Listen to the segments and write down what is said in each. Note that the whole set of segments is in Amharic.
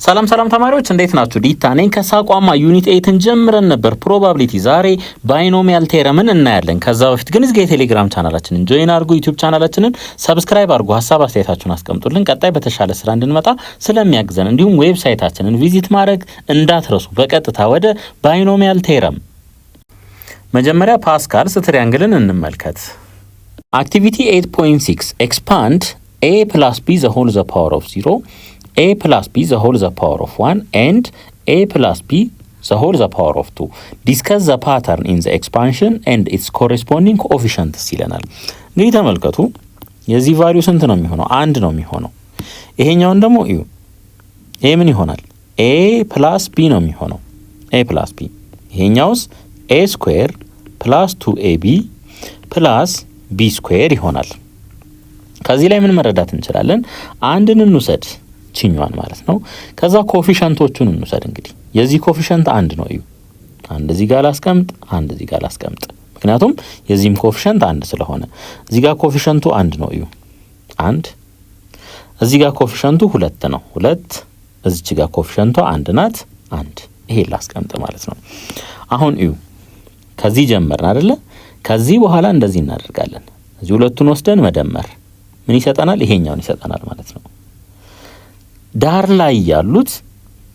ሰላም ተማሪዎች እንዴት ናችሁ? ዲታ ነኝ ከሳቋማ ዩኒት 8ን ጀምረን ነበር ፕሮባቢሊቲ። ዛሬ ባይኖሚያል ቴረምን እናያለን። ከዛ በፊት ግን እዚህ የቴሌግራም ቻናላችንን ጆይን አድርጉ፣ ዩቲዩብ ቻናላችንን ሰብስክራይብ አድርጉ፣ ሐሳብ አስተያየታችሁን አስቀምጡልን። ቀጣይ በተሻለ ስራ እንድንመጣ ስለሚያግዘን እንዲሁም ዌብሳይታችንን ቪዚት ማድረግ እንዳትረሱ። በቀጥታ ወደ ባይኖሚያል ቴረም መጀመሪያ ፓስካልስ ትሪያንግልን እንመልከት። አክቲቪቲ 8.6 ኤክስፓንድ a plus b the whole the power of 0 a plus b the whole the power of 1 and a plus b the whole the power of 2 discuss the pattern in the expansion and its corresponding coefficients ይለናል። እንግዲህ ተመልከቱ የዚህ ቫልዩ ስንት ነው የሚሆነው? አንድ ነው የሚሆነው። ይሄኛውን ደግሞ እዩ። ይሄ ምን ይሆናል? a plus b ነው የሚሆነው። a plus b ይሄኛውስ a ስኩዌር plus 2ab plus b ስኩዌር ይሆናል። ከዚህ ላይ ምን መረዳት እንችላለን? አንድን እንውሰድ ቺኛዋን ማለት ነው። ከዛ ኮፊሸንቶቹን እንውሰድ። እንግዲህ የዚህ ኮፊሸንት አንድ ነው። እዩ አንድ እዚህ ጋር ላስቀምጥ፣ አንድ እዚህ ጋር ላስቀምጥ። ምክንያቱም የዚህም ኮፊሸንት አንድ ስለሆነ እዚህ ጋር ኮፊሸንቱ አንድ ነው። እዩ አንድ እዚህ ጋር ኮፊሸንቱ ሁለት ነው። ሁለት እዚች ጋር ኮፊሸንቷ አንድ ናት። አንድ ይሄ ላስቀምጥ ማለት ነው። አሁን እዩ ከዚህ ጀመርን አይደለ? ከዚህ በኋላ እንደዚህ እናደርጋለን። እዚህ ሁለቱን ወስደን መደመር ምን ይሰጠናል? ይሄኛውን ይሰጠናል ማለት ነው። ዳር ላይ ያሉት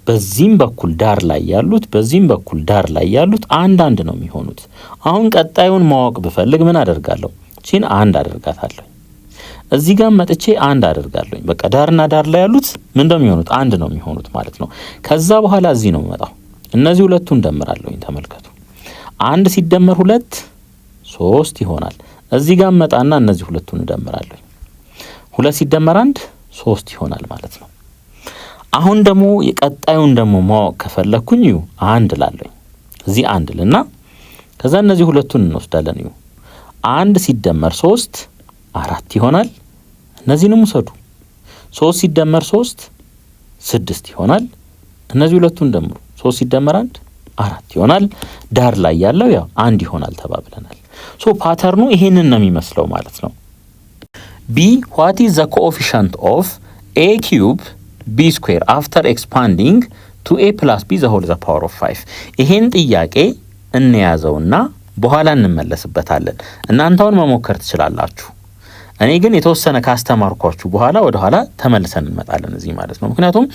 በዚህም በኩል ዳር ላይ ያሉት በዚህም በኩል ዳር ላይ ያሉት አንድ ነው የሚሆኑት። አሁን ቀጣዩን ማወቅ ብፈልግ ምን አደርጋለሁ? እቺን አንድ አደርጋታለሁ። እዚህ ጋር መጥቼ አንድ አደርጋለሁ። በቃ ዳርና ዳር ላይ ያሉት ምን እንደሚሆኑት አንድ ነው የሚሆኑት ማለት ነው። ከዛ በኋላ እዚህ ነው መጣው። እነዚህ ሁለቱን ደምራለሁኝ። ተመልከቱ አንድ ሲደመር ሁለት 3 ይሆናል። እዚህ ጋር መጣና እነዚህ ሁለቱን ደምራለሁ። ሁለት ሲደመር አንድ 3 ይሆናል ማለት ነው። አሁን ደግሞ የቀጣዩን ደግሞ ማወቅ ከፈለኩኝ እዩ አንድ ላለኝ እዚህ አንድ ልና ከዛ እነዚህ ሁለቱን እንወስዳለን። እዩ አንድ ሲደመር 3 4 ይሆናል። እነዚህንም ውሰዱ። 3 ሲደመር 3 6 ይሆናል። እነዚህ ሁለቱን ደምሩ። 3 ሲደመር 1 4 ይሆናል። ዳር ላይ ያለው ያው አንድ ይሆናል ተባብለናል። ሶ ፓተርኑ ይሄንን ነው የሚመስለው ማለት ነው። b what is the coefficient of a cube b square after expanding to a plus b the whole the power of 5? ይሄን ጥያቄ እንያዘውና በኋላ እንመለስበታለን። እናንተውን መሞከር ትችላላችሁ። እኔ ግን የተወሰነ ካስተማርኳችሁ በኋላ ወደ ኋላ ተመልሰን እንመጣለን እዚህ ማለት ነው። ምክንያቱም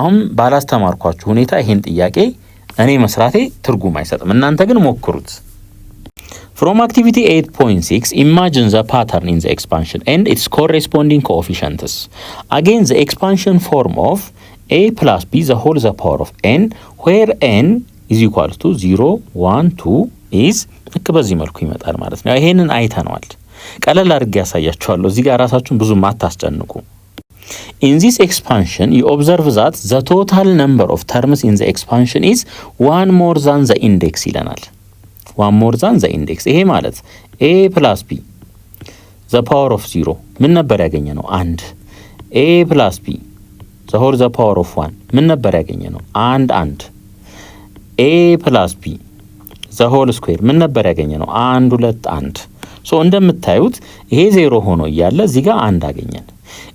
አሁን ባላስተማርኳችሁ ሁኔታ ይሄን ጥያቄ እኔ መስራቴ ትርጉም አይሰጥም። እናንተ ግን ሞክሩት። From activity 8.6, imagine the pattern in the expansion and its corresponding coefficients. Again, the expansion form of a plus b the whole the power of n, where n is equal to 0, 1, 2 is በዚህ መልኩ ይመጣል ማለት ነው። ይሄንን አይተነዋል። ቀለል አድርጌ ያሳያችኋለሁ። እዚህ ጋር ራሳችሁን ብዙ አታስጨንቁ። In this expansion, you observe that the total number of terms in the expansion is 1 more than the index ይለናል። 1 more than the index ይሄ ማለት a plus b the power of 0 ምን ነበር ያገኘነው? 1 a plus b the whole the power of 1 ምን ነበር ያገኘነው? 1 a plus b the whole square ምን ነበር ያገኘነው? 1 2 1 ሶ እንደምታዩት ይሄ 0 ሆኖ እያለ እዚህ ጋር 1 አገኘን።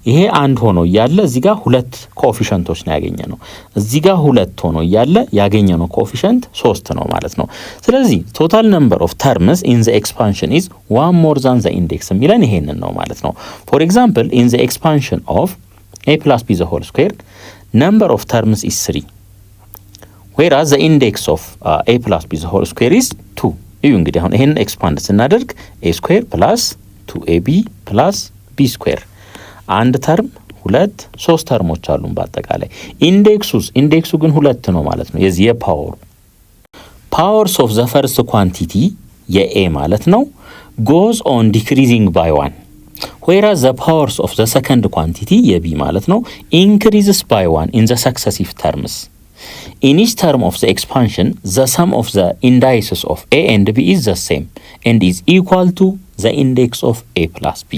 ይሄ 1 ሆኖ እያለ እዚህ ጋር ሁለት ኮኤፊሽንቶች ነው ያገኘነው። እዚህ ጋር 2 ሆኖ እያለ ያገኘነው ኮኤፊሽንት 3 ነው ማለት ነው። ስለዚህ ቶታል ነምበር ኦፍ ተርምስ ኢን ዘ ኤክስፓንሽን ኢዝ 1 ሞር ዛን ዘ ኢንዴክስ የሚለን ይሄንን ነው ማለት ነው። ፎር ኤግዛምፕል ኢን ዘ ኤክስፓንሽን ኦፍ a plus b the whole square number of terms is 3 whereas the index of a plus b the whole square is 2. እዩ እንግዲህ አሁን ይሄን ኤክስፓንድ ስናደርግ a square plus 2ab plus b square አንድ ተርም 2 3 ተርሞች አሉን በአጠቃላይ። ኢንዴክሱ ግን 2 ነው ማለት ነው። የዚህ ፓወርስ ኦፍ ዘ ፈርስት ኳንቲቲ የኤ ማለት ነው goes on decreasing by 1 whereas the powers of the second quantity የቢ ማለት ነው increases by 1 in the successive terms. In each term of the expansion the sum of the indices of a and b is the same and is equal to the index of a plus b.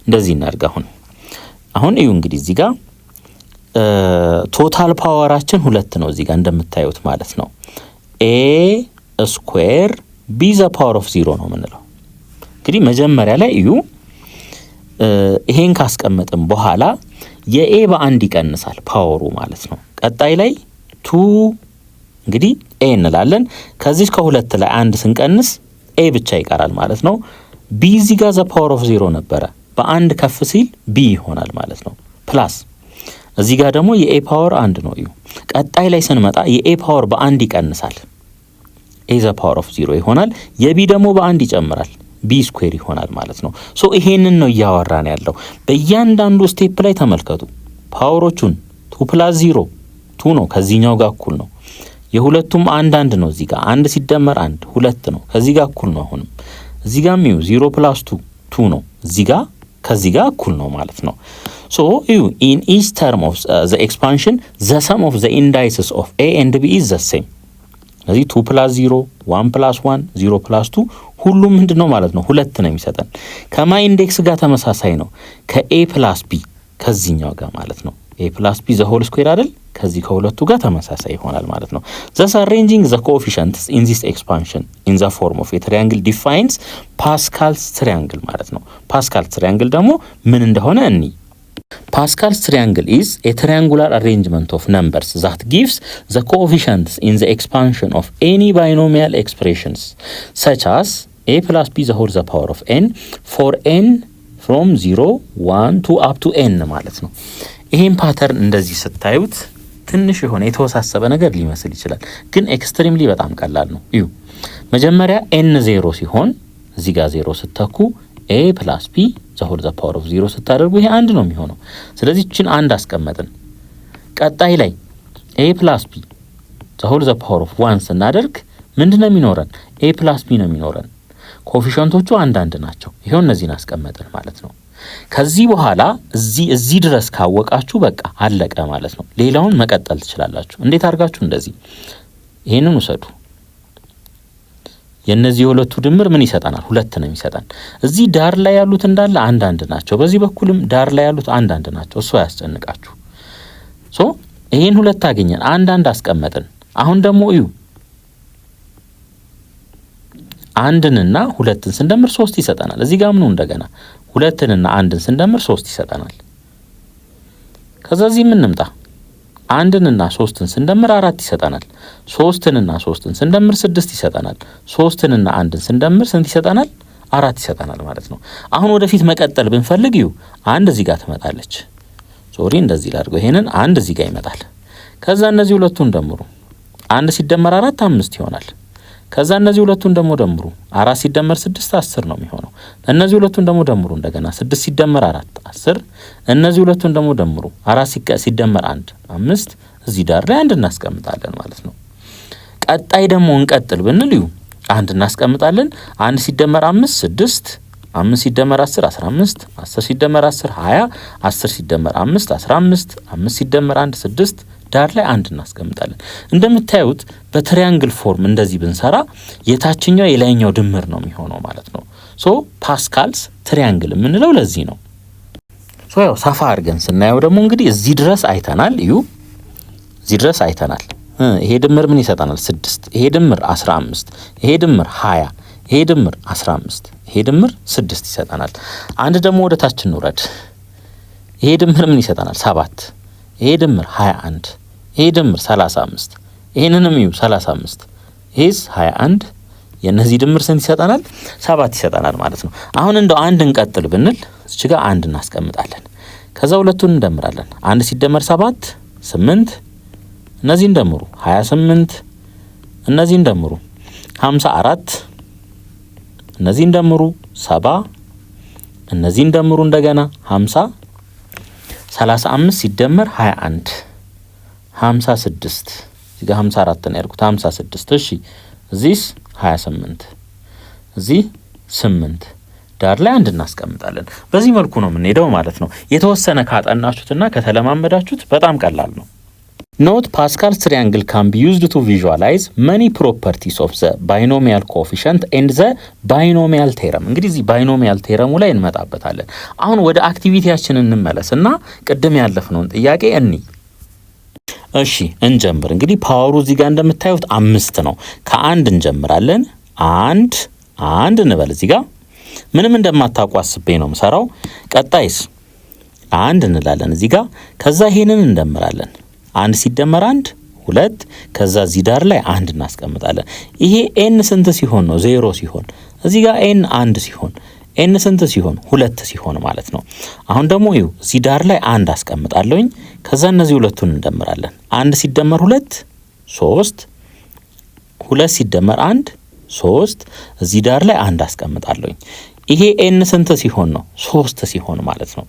እንደዚህ እናድርግ። አሁን እዩ እንግዲህ እዚህ ጋር ቶታል ፓወራችን 2 ነው እዚህ ጋር እንደምታዩት ማለት ነው። a ስኩዌር b the power of 0 ነው የምንለው። እንግዲህ መጀመሪያ ላይ እዩ ይሄን ካስቀመጥን በኋላ የኤ በአንድ ይቀንሳል ፓወሩ ማለት ነው። ቀጣይ ላይ 2 እንግዲህ a እንላለን። ከዚህ ከሁለት ላይ አንድ ስንቀንስ a ብቻ ይቀራል ማለት ነው። b እዚህ ጋር ዘ ፓወር ኦፍ 0 ነበረ፣ በአንድ ከፍ ሲል b ይሆናል ማለት ነው። ፕላስ እዚህ ጋር ደግሞ የa ፓወር 1 ነው። እዩ ቀጣይ ላይ ስንመጣ የa ፓወር በአንድ ይቀንሳል፣ a ዘ ፓወር ኦፍ 0 ይሆናል። የb ደግሞ በአንድ ይጨምራል፣ b ስኩዌር ይሆናል ማለት ነው። ሶ ይሄንን ነው እያወራን ያለው። በእያንዳንዱ ስቴፕ ላይ ተመልከቱ ፓወሮቹን 2 + 0 2 ነው፣ ከዚህኛው ጋር እኩል ነው። የሁለቱም አንድ ነው። እዚህ ጋር 1 ሲደመር 1 2 ነው፣ ከዚህ ጋር እኩል ነው። አሁንም እዚህ ጋር 0 + 2 2 ነው፣ እዚህ ጋር ከዚህ ጋር እኩል ነው ማለት ነው። ሶ ዩ ኢን ኢች ተርም ኦፍ ዘ ኤክስፓንሽን ዘ ሰም ኦፍ ዘ ኢንዳይስስ ኦፍ a and b is the same። ስለዚህ 2 + 0 1 + 1 0 + 2 ሁሉም ምንድነው ማለት ነው? ሁለት ነው የሚሰጠን። ከማ ኢንዴክስ ጋር ተመሳሳይ ነው፣ ከa + b ከዚህኛው ጋር ማለት ነው። a + b ዘ ሆል ስኩዌር አይደል? ከዚህ ከሁለቱ ጋር ተመሳሳይ ይሆናል ማለት ነው። thus arranging the coefficients in this expansion in the form of a triangle defines Pascal's triangle ማለት ነው። ፓስካልስ ትሪያንግል ደግሞ ምን እንደሆነ እኒ Pascal's triangle is a triangular arrangement of numbers that gives the coefficients in the expansion of any binomial expressions such as a + b the whole the power of n for n from 0 1 to up to n ማለት ነው። ይሄን ፓተርን እንደዚህ ስታዩት ትንሽ የሆነ የተወሳሰበ ነገር ሊመስል ይችላል፣ ግን ኤክስትሪምሊ በጣም ቀላል ነው። እዩ መጀመሪያ n 0 ሲሆን እዚህ ጋር 0 ስተኩ a + b the whole the power of 0 ስታደርጉ ይሄ አንድ ነው የሚሆነው። ስለዚህ እቺን አንድ አስቀመጥን። ቀጣይ ላይ a + b the whole the power of 1 ስናደርግ ምንድነው የሚኖረን? a + b ነው የሚኖረን። ኮኤፊሺየንቶቹ አንድ ናቸው። ይሄው እነዚህን አስቀመጥን ማለት ነው። ከዚህ በኋላ እዚህ ድረስ ካወቃችሁ በቃ አለቀ ማለት ነው። ሌላውን መቀጠል ትችላላችሁ። እንዴት አድርጋችሁ? እንደዚህ ይሄንን ውሰዱ። የነዚህ ሁለቱ ድምር ምን ይሰጣናል? 2 ነው የሚሰጣን። እዚህ ዳር ላይ ያሉት እንዳለ አንድ ናቸው። በዚህ በኩልም ዳር ላይ ያሉት አንድ ናቸው። እሱ ያስጨንቃችሁ። ሶ ይሄን 2 አገኘን፣ አንድ አስቀመጥን። አሁን ደግሞ እዩ 1ንና 2ን ስንደምር 3 ይሰጣናል። እዚህ ጋር ምኑ እንደገና 2ንና 1ን ስንደምር 3 ይሰጣናል። ከዛ እዚህ ምን እንምጣ 1ንና 3ን ስንደምር 4 ይሰጣናል። 3ንና 3ን ስንደምር 6 ይሰጣናል። 3ንና 1ን ስንደምር ስንት ይሰጣናል? 4 ይሰጣናል ማለት ነው። አሁን ወደፊት መቀጠል ብንፈልግ እዩ 1 እዚህ ጋር ትመጣለች። ሶሪ እንደዚህ ላድርገው። ይሄንን 1 እዚህ ጋር ይመጣል። ከዛ እነዚህ ሁለቱን ደምሩ። 1 ሲደመር 4 5 ይሆናል። ከዛ እነዚህ ሁለቱን ደግሞ ደምሩ። 4 ሲደመር 6 10 ነው የሚሆነው። እነዚህ ሁለቱን ደግሞ ደምሩ እንደገና 6 ሲደመር 4 10። እነዚህ ሁለቱን ደግሞ ደምሩ 4 ሲደመር 1 5። እዚህ ዳር ላይ 1 እናስቀምጣለን ማለት ነው። ቀጣይ ደግሞ እንቀጥል ብንል እዩ 1 እናስቀምጣለን። 1 ሲደመር 5 6፣ 5 ሲደመር 10 15፣ 10 ሲደመር 10 20፣ 10 ሲደመር 5 15፣ 5 ሲደመር 1 6። ዳር ላይ 1 እናስቀምጣለን። እንደምታዩት በትሪያንግል ፎርም እንደዚህ ብንሰራ የታችኛው የላይኛው ድምር ነው የሚሆነው ማለት ነው። ሶ ፓስካልስ ትሪያንግል የምንለው ለዚህ ነው። ሶ ያው ሰፋ አድርገን ስናየው ደግሞ እንግዲህ እዚህ ድረስ አይተናል። እዩ እዚህ ድረስ አይተናል። ይሄ ድምር ምን ይሰጣናል? 6። ይሄ ድምር 15፣ ይሄ ድምር 20፣ ይሄ ድምር 15፣ ይሄ ድምር 6 ይሰጣናል። አንድ ደግሞ ወደ ታች እንውረድ። ይሄ ድምር ምን ይሰጣናል? 7። ይሄ ድምር 21፣ ይሄ ድምር 35፣ ይሄንንም እዩ 35፣ ይሄስ 21። የነዚህ ድምር ስንት ይሰጣናል? 7 ይሰጣናል ማለት ነው። አሁን እንደው አንድ እንቀጥል ብንል እዚህ ጋር 1 እናስቀምጣለን። ከዛ ሁለቱን እንደምራለን። 1 ሲደመር 7 8፣ እነዚህን ደምሩ 28፣ እነዚህን ደምሩ 54፣ እነዚህን ደምሩ 70፣ እነዚህን ደምሩ እንደገና 50። 35 ሲደመር 21 56። እዚህ ጋር 54 ነው ያልኩት 56። እሺ እዚህስ 28፣ እዚህ 8። ዳር ላይ 1 እናስቀምጣለን። በዚህ መልኩ ነው የምንሄደው ማለት ነው። የተወሰነ ካጠናችሁትና ከተለማመዳችሁት በጣም ቀላል ነው። Note Pascal's triangle can be used to visualize many properties of the binomial coefficient and the binomial theorem። እንግዲህ እዚህ binomial theorem ላይ እንመጣበታለን። አሁን ወደ አክቲቪቲያችን እንመለስና ቅድም ያለፍነውን ጥያቄ እኒ እሺ እንጀምር። እንግዲህ ፓወሩ እዚህ ጋር እንደምታዩት 5 ነው። ከ1 እንጀምራለን። 1 እንበል። እዚህ ጋር ምንም እንደማታውቁ አስቤ ነው የምሰራው። ቀጣይስ 1 እንላለን እዚህ ጋር። ከዛ ይሄንን እንደምራለን 1 ሲደመር 1 2 ከዛ እዚህ ዳር ላይ 1 እናስቀምጣለን። ይሄ n ስንት ሲሆን ነው? 0 ሲሆን። እዚህ ጋር n 1 ሲሆን n ስንት ሲሆን? 2 ሲሆን ማለት ነው። አሁን ደግሞ ይኸው እዚህ ዳር ላይ 1 አስቀምጣለሁኝ። ከዛ እነዚህ ሁለቱን እንደምራለን። 1 ሲደመር 2 3 2 ሲደመር 1 3 እዚህ ዳር ላይ 1 አስቀምጣለሁኝ። ይሄ n ስንት ሲሆን ነው? 3 ሲሆን ማለት ነው።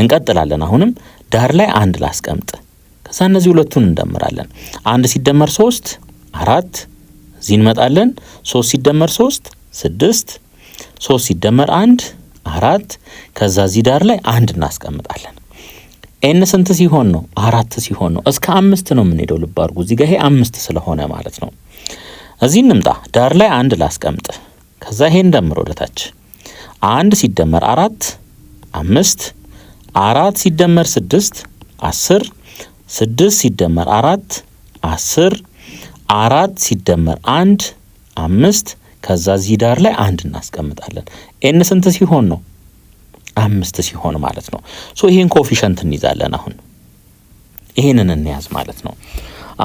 እንቀጥላለን። አሁንም ዳር ላይ 1 ላስቀምጥ። ከዛ እነዚህ ሁለቱን እንደምራለን። 1 ሲደመር 3 4 እዚህ እንመጣለን። 3 ሲደመር 3 6 3 ሲደመር 1 4 ከዛ እዚህ ዳር ላይ 1 እናስቀምጣለን። n ስንት ሲሆን ነው? 4 ሲሆን ነው። እስከ 5 ነው የምንሄደው። ልብ አድርጉ። እዚህ ጋር ይሄ 5 ስለሆነ ማለት ነው። እዚህ እንምጣ። ዳር ላይ 1 ላስቀምጥ። ከዛ ይሄን ደምሮ ወደታች 1 ሲደመር 4 5 4 ሲደመር 6 10 6 ሲደመር 4 10 4 ሲደመር 1 5 ከዛ እዚህ ዳር ላይ 1 እናስቀምጣለን። n ስንት ሲሆን ነው? 5 ሲሆን ማለት ነው። ሶ ይሄን ኮኤፊሻንት እንይዛለን። አሁን ይሄንን እንያዝ ማለት ነው።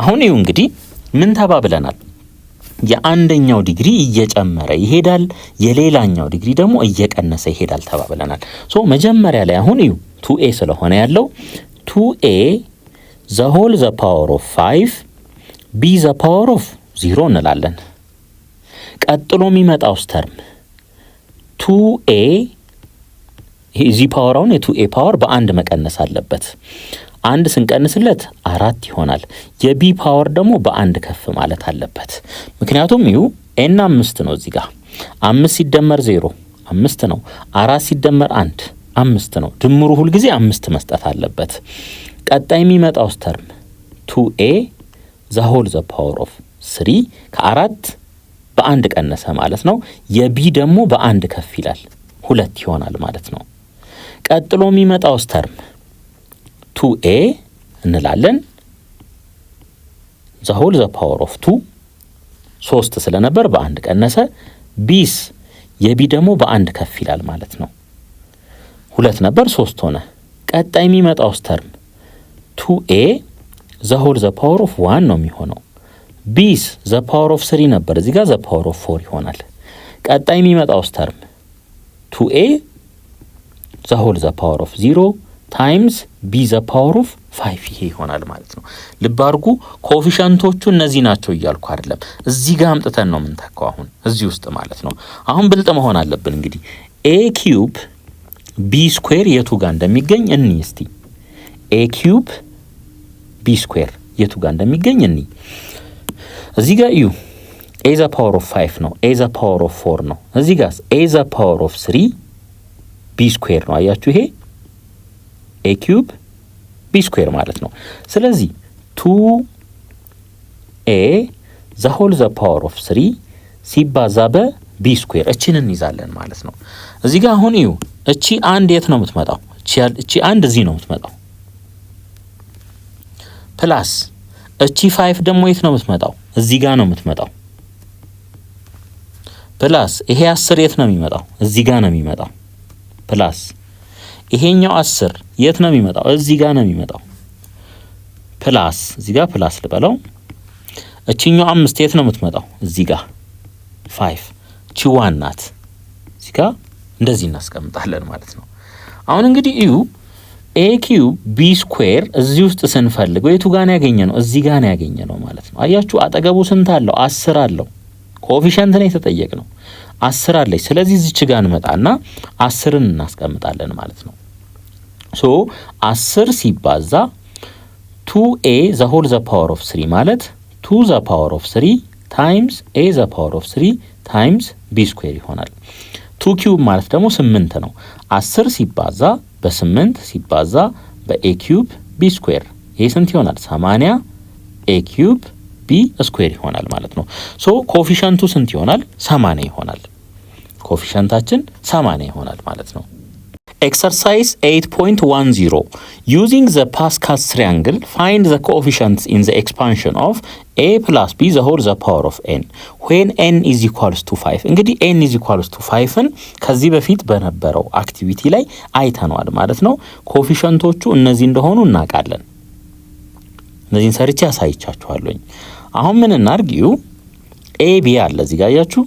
አሁን ይኸው እንግዲህ ምን ተባብለናል? የአንደኛው ዲግሪ እየጨመረ ይሄዳል፣ የሌላኛው ዲግሪ ደግሞ እየቀነሰ ይሄዳል ተባብለናል። ሶ መጀመሪያ ላይ አሁን ይኸው 2a ስለሆነ ያለው 2a the whole the power of 5 b the power of 0 እንላለን። ቀጥሎ የሚመጣው ተርም 2a እዚህ ፓወራውን የ2a ፓወር በአንድ መቀነስ አለበት። 1 ስንቀንስለት 4 ይሆናል። የb ፓወር ደግሞ በአንድ ከፍ ማለት አለበት። ምክንያቱም ይሁ n 5 ነው። እዚህ ጋር 5 ሲደመር 0 5 ነው። 4 ሲደመር 1 5 ነው። ድምሩ ሁሉ ጊዜ 5 መስጠት አለበት። ቀጣይ የሚመጣው ተርም 2a the whole the power of 3 ከ4 በአንድ ቀነሰ ማለት ነው። የb ደግሞ በአንድ ከፍ ይላል 2 ይሆናል ማለት ነው። ቀጥሎ የሚመጣው ተርም 2a እንላለን the whole the power of 2 3 ስለነበር በአንድ ቀነሰ። ቢስ የb ደግሞ በአንድ ከፍ ይላል ማለት ነው። 2 ነበር 3 ሆነ። ቀጣይ የሚመጣው ተርም 2a the whole the power of 1 ነው የሚሆነው። ቢስ the power of 3 ነበር፣ እዚህ ጋር the power of 4 ይሆናል። ቀጣይ የሚመጣው ተርም 2a the whole the power of 0 ታይምስ b the power of 5 ይሄ ይሆናል ማለት ነው። ልብ አድርጉ። ኮኤፊሻንቶቹ እነዚህ ናቸው እያልኩ አይደለም፣ እዚህ ጋር አምጥተን ነው የምንተካው አሁን እዚህ ውስጥ ማለት ነው። አሁን ብልጥ መሆን አለብን። እንግዲህ a ኪዩብ b ስኩዌር የቱ ጋር እንደሚገኝ እንይ እስቲ። a ኪዩብ b ስኩዌር የቱ ጋር እንደሚገኝ እንይ። እዚህ ጋር እዩ a the power of 5 ነው፣ a the power of 4 ነው። እዚህ ጋር a the power of 3 b ስኩዌር ነው። አያችሁ ይሄ a ኪዩብ b ስኩዌር ማለት ነው። ስለዚህ 2a the whole the power of 3 ሲባዛ በb ስኩዌር እቺን እንይዛለን ማለት ነው። እዚህ ጋር አሁን እዩ እቺ አንድ የት ነው የምትመጣው? እቺ አንድ እዚህ ነው የምትመጣው። ፕላስ እቺ 5 ደግሞ የት ነው የምትመጣው? እዚህ ጋር ነው የምትመጣው። ፕላስ ይሄ 10 የት ነው የሚመጣው? እዚህ ጋር ነው የሚመጣው። ፕላስ ይሄኛው 10 የት ነው የሚመጣው? እዚህ ጋር ነው የሚመጣው። ፕላስ እዚህ ጋር ፕላስ ልበለው። እቺኛው 5 የት ነው የምትመጣው? እዚህ ጋር 5 እቺ 1 ናት። እዚህ ጋር እንደዚህ እናስቀምጣለን ማለት ነው። አሁን እንግዲህ እዩ a ኪዩብ b ስኩዌር እዚህ ውስጥ ስንፈልገው የቱ ጋር ነው ያገኘነው? እዚህ ጋር ነው ያገኘነው ማለት ነው። አያችሁ አጠገቡ ስንት አለው? 10 አለው። ኮኤፊሻንት ነው የተጠየቅነው 10 አለች። ስለዚህ እዚች ጋር እንመጣና 10ን እናስቀምጣለን ማለት ነው። ሶ 10 ሲባዛ 2a the whole the power of 3 ማለት 2 the power of 3 times a the power of 3 times b ስኩዌር ይሆናል። 2 ኪዩብ ማለት ደግሞ 8 ነው። 10 ሲባዛ በ8 ሲባዛ በa ኪዩብ b ስኩዌር ይሄ ስንት ይሆናል? 80 a ኪዩብ b ስኩዌር ይሆናል ማለት ነው። ሶ ኮኤፊሻንቱ ስንት ይሆናል? 80 ይሆናል። ኮኤፊሻንታችን 80 ይሆናል ማለት ነው። ኤክሰርሳይዝ 8.10 using the Pascal's triangle find the coefficients in the expansion of a plus b the whole the power of n when n is equals to 5 እንግዲህ n is equals to 5ን ከዚህ በፊት በነበረው አክቲቪቲ ላይ አይተናል ማለት ነው። ኮኤፊሻንቶቹ እነዚህ እንደሆኑ እናውቃለን። እነዚህን ሰርቼ አሳይቻችኋለሁ። አሁን ምን እናርግዩ? ኤ ቢ አለ እዚህ ጋር ያያችሁ።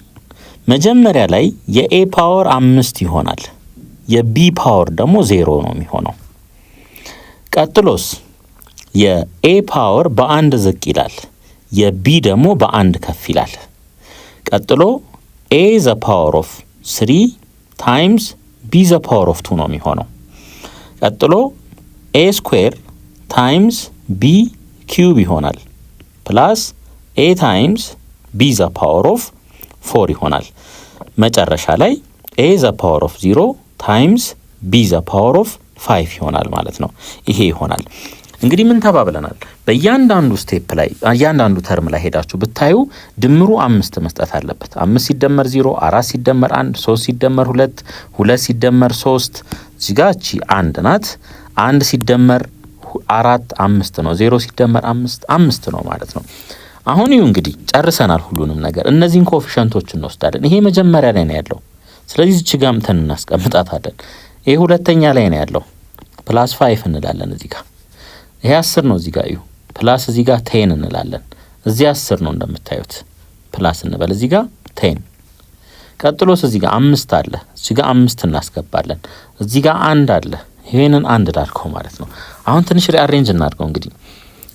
መጀመሪያ ላይ የኤ ፓወር 5 ይሆናል፣ የቢ ፓወር ደግሞ 0 ነው የሚሆነው። ቀጥሎስ የኤ ፓወር በአንድ ዝቅ ይላል፣ የቢ ደግሞ በአንድ ከፍ ይላል። ቀጥሎ ኤ ዘ ፓወር ኦፍ 3 ታይምስ ቢ ዘ ፓወር ኦፍ 2 ነው የሚሆነው። ቀጥሎ ኤ ስኩዌር ታይምስ ቢ ኪዩብ ይሆናል ፕላስ ኤ ታይምስ ቢ ዘ ፓወር ኦፍ 4 ይሆናል። መጨረሻ ላይ ኤ ዘ ፓወር ኦፍ 0 ታይምስ ቢ ዘ ፓወር ኦፍ 5 ይሆናል ማለት ነው። ይሄ ይሆናል። እንግዲህ ምን ተባብለናል? በእያንዳንዱ ስቴፕ ላይ እያንዳንዱ ተርም ላይ ሄዳችሁ ብታዩ ድምሩ 5 መስጠት አለበት። 5 ሲደመር 0፣ 4 ሲደመር 1፣ 3 ሲደመር 2፣ 2 ሲደመር 3 እዚህ ጋር እቺ 1 ናት። 1 ሲደመር 4 5 ነው። 0 ሲደመር 5 5 ነው ማለት ነው። አሁን ይሁ እንግዲህ ጨርሰናል ሁሉንም ነገር። እነዚህን ኮኤፊሺየንቶች እንወስዳለን። ይሄ መጀመሪያ ላይ ነው ያለው፣ ስለዚህ እዚህ ጋር እንትን እናስቀምጣታለን። ይሄ ሁለተኛ ላይ ነው ያለው፣ ፕላስ 5 እንላለን እዚህ ጋር። ይሄ 10 ነው እዚህ ጋር እዩ፣ ፕላስ እዚህ ጋር 10 እንላለን። እዚህ 10 ነው እንደምታዩት፣ ፕላስ እንበል እዚህ ጋር 10። ቀጥሎስ እዚህ ጋር 5 አለ፣ እዚህ ጋር 5 እናስገባለን። እዚህ ጋር 1 አለ፣ ይሄንን 1 ላድርገው ማለት ነው። አሁን ትንሽ ሪአሬንጅ እናድርገው እንግዲህ።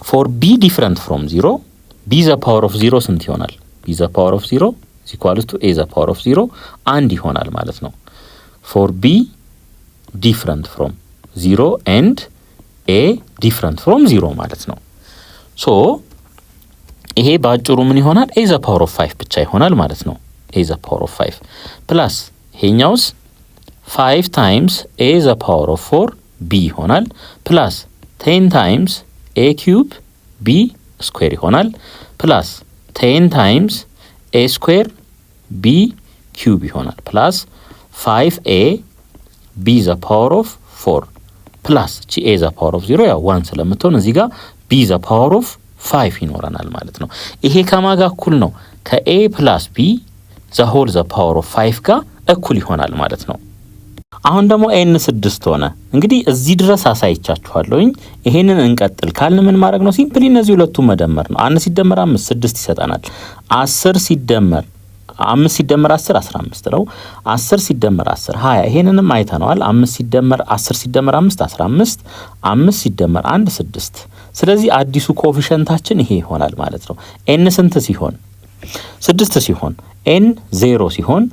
ፎር ቢ ዲፍረንት ፍሮም 0 ቢ ዘ ፓወር ኦፍ 0 ስንት ይሆናል? ቢ ዘ ፓወር ኦፍ 0 is equal to a ዘ ፓወር ኦፍ 0 1 ይሆናል ማለት ነው። ፎር ቢ ዲፍረንት ፍሮም 0 and a ዲፍረንት ፍሮም 0 ማለት ነው። ሶ ይሄ ባጭሩ ምን ይሆናል? a ዘ ፓወር ኦፍ 5 ብቻ ይሆናል ማለት ነው። a ዘ ፓወር ኦፍ 5 ፕላስ ይሄኛውስ 5 ታይምስ a ዘ ፓወር ኦፍ 4 b ይሆናል ፕላስ 10 ታይምስ a ኪዩብ b ስኩዌር ይሆናል ፕላስ 10 ታይምስ a ስኩዌር b ኪዩብ ይሆናል ፕላስ 5a b ዘ ፓወር ኦፍ 4 ፕላስ እቺ a ዘ ፓወር ኦፍ 0 ያው 1 ስለምትሆን እዚህ ጋር b ዘ ፓወር ኦፍ 5 ይኖረናል ማለት ነው። ይሄ ከማጋ እኩል ነው? ከa ፕላስ b ዘ ሆል ዘ ፓወር ኦፍ 5 ጋር እኩል ይሆናል ማለት ነው። አሁን ደግሞ n 6 ሆነ። እንግዲህ እዚህ ድረስ አሳይቻችኋለሁኝ። ይሄንን እንቀጥል ካልን ምን ማድረግ ነው? ሲምፕሊ እነዚህ ሁለቱም መደመር ነው። 1 ሲደመር 5 6 ይሰጣናል። 10 ሲደመር 5 ሲደመር 10 15 ነው። 10 ሲደመር 10 20። ይሄንንም አይተነዋል። 5 ሲደመር 10 ሲደመር 5 15፣ 5 ሲደመር 1 6። ስለዚህ አዲሱ ኮኤፊሺየንታችን ይሄ ይሆናል ማለት ነው። n ስንት ሲሆን? 6 ሲሆን n 0 ሲሆን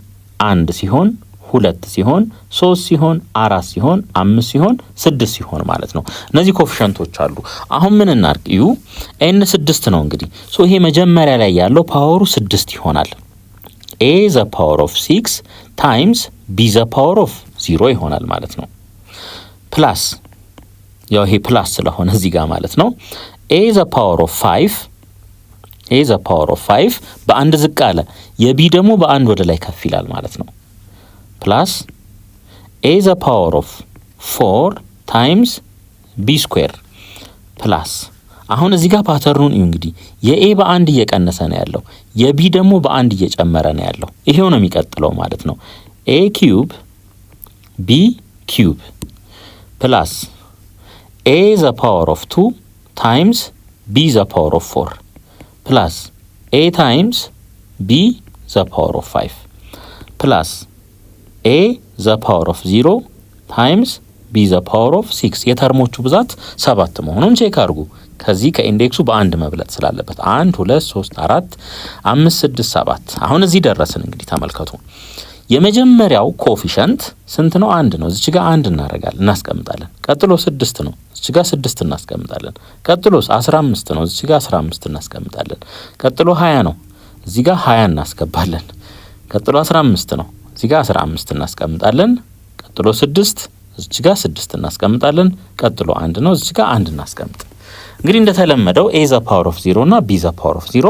1 ሲሆን 2 ሲሆን 3 ሲሆን 4 ሲሆን 5 ሲሆን 6 ሲሆን ማለት ነው። እነዚህ ኮኤፊሺየንቶች አሉ። አሁን ምን እናርግ? ዩ n 6 ነው እንግዲህ። ሶ ይሄ መጀመሪያ ላይ ያለው ፓወሩ 6 ይሆናል። a ዘ ፓወር ኦፍ 6 ታይምስ b ዘ ፓወር ኦፍ 0 ይሆናል ማለት ነው። ፕላስ ያው ይሄ ፕላስ ስለሆነ እዚህ ጋር ማለት ነው a ዘ ፓወር ኦፍ 5 a ዘ ፓወር ኦፍ 5 በአንድ ዝቅ አለ፣ የb ደግሞ በአንድ ወደ ላይ ከፍ ይላል ማለት ነው። ፕላስ a ዘ ፓወር ኦፍ 4 ታይምስ b ስኩዌር ፕላስ አሁን እዚህ ጋር ፓተርኑን እዩ እንግዲህ የኤ በአንድ እየቀነሰ ነው ያለው፣ የቢ ደግሞ በአንድ እየጨመረ ነው ያለው። ይሄው ነው የሚቀጥለው ማለት ነው። a ኪዩብ b ኪዩብ ፕላስ a ዘ ፓወር ኦፍ 2 ታይምስ b ዘ ፓወር ኦፍ 4 ፕላስ a ታይምስ b ዘ ፓወር ኦፍ 5 ፕላስ a ዘ ፓወር ኦፍ 0 ታይምስ b ዘ ፓወር ኦፍ 6። የተርሞቹ ብዛት 7 መሆኑን ቼክ አድርጉ። ከዚህ ከኢንዴክሱ በአንድ መብለጥ ስላለበት 1 2 3 4 5 6 7። አሁን እዚህ ደረስን። እንግዲህ ተመልከቱ። የመጀመሪያው ኮኤፊሺየንት ስንት ነው? 1 ነው። እዚህ ጋር 1 እናስቀምጣለን። ቀጥሎ 6 ነው። እዚህ ጋር 6 እናስቀምጣለን። ቀጥሎስ 15 ነው። እዚህ ጋር 15 እናስቀምጣለን። ቀጥሎ 20 ነው። እዚህ ጋር 20 እናስገባለን። ቀጥሎ 15 ነው። እዚህ ጋር 15 እናስቀምጣለን። ቀጥሎ 6 እዚህ ጋር 6 እናስቀምጣለን። ቀጥሎ 1 ነው። እዚህ ጋር 1 እናስቀምጥ። እንግዲህ እንደተለመደው a ዘ ፓወር ኦፍ 0 እና b ዘ ፓወር ኦፍ 0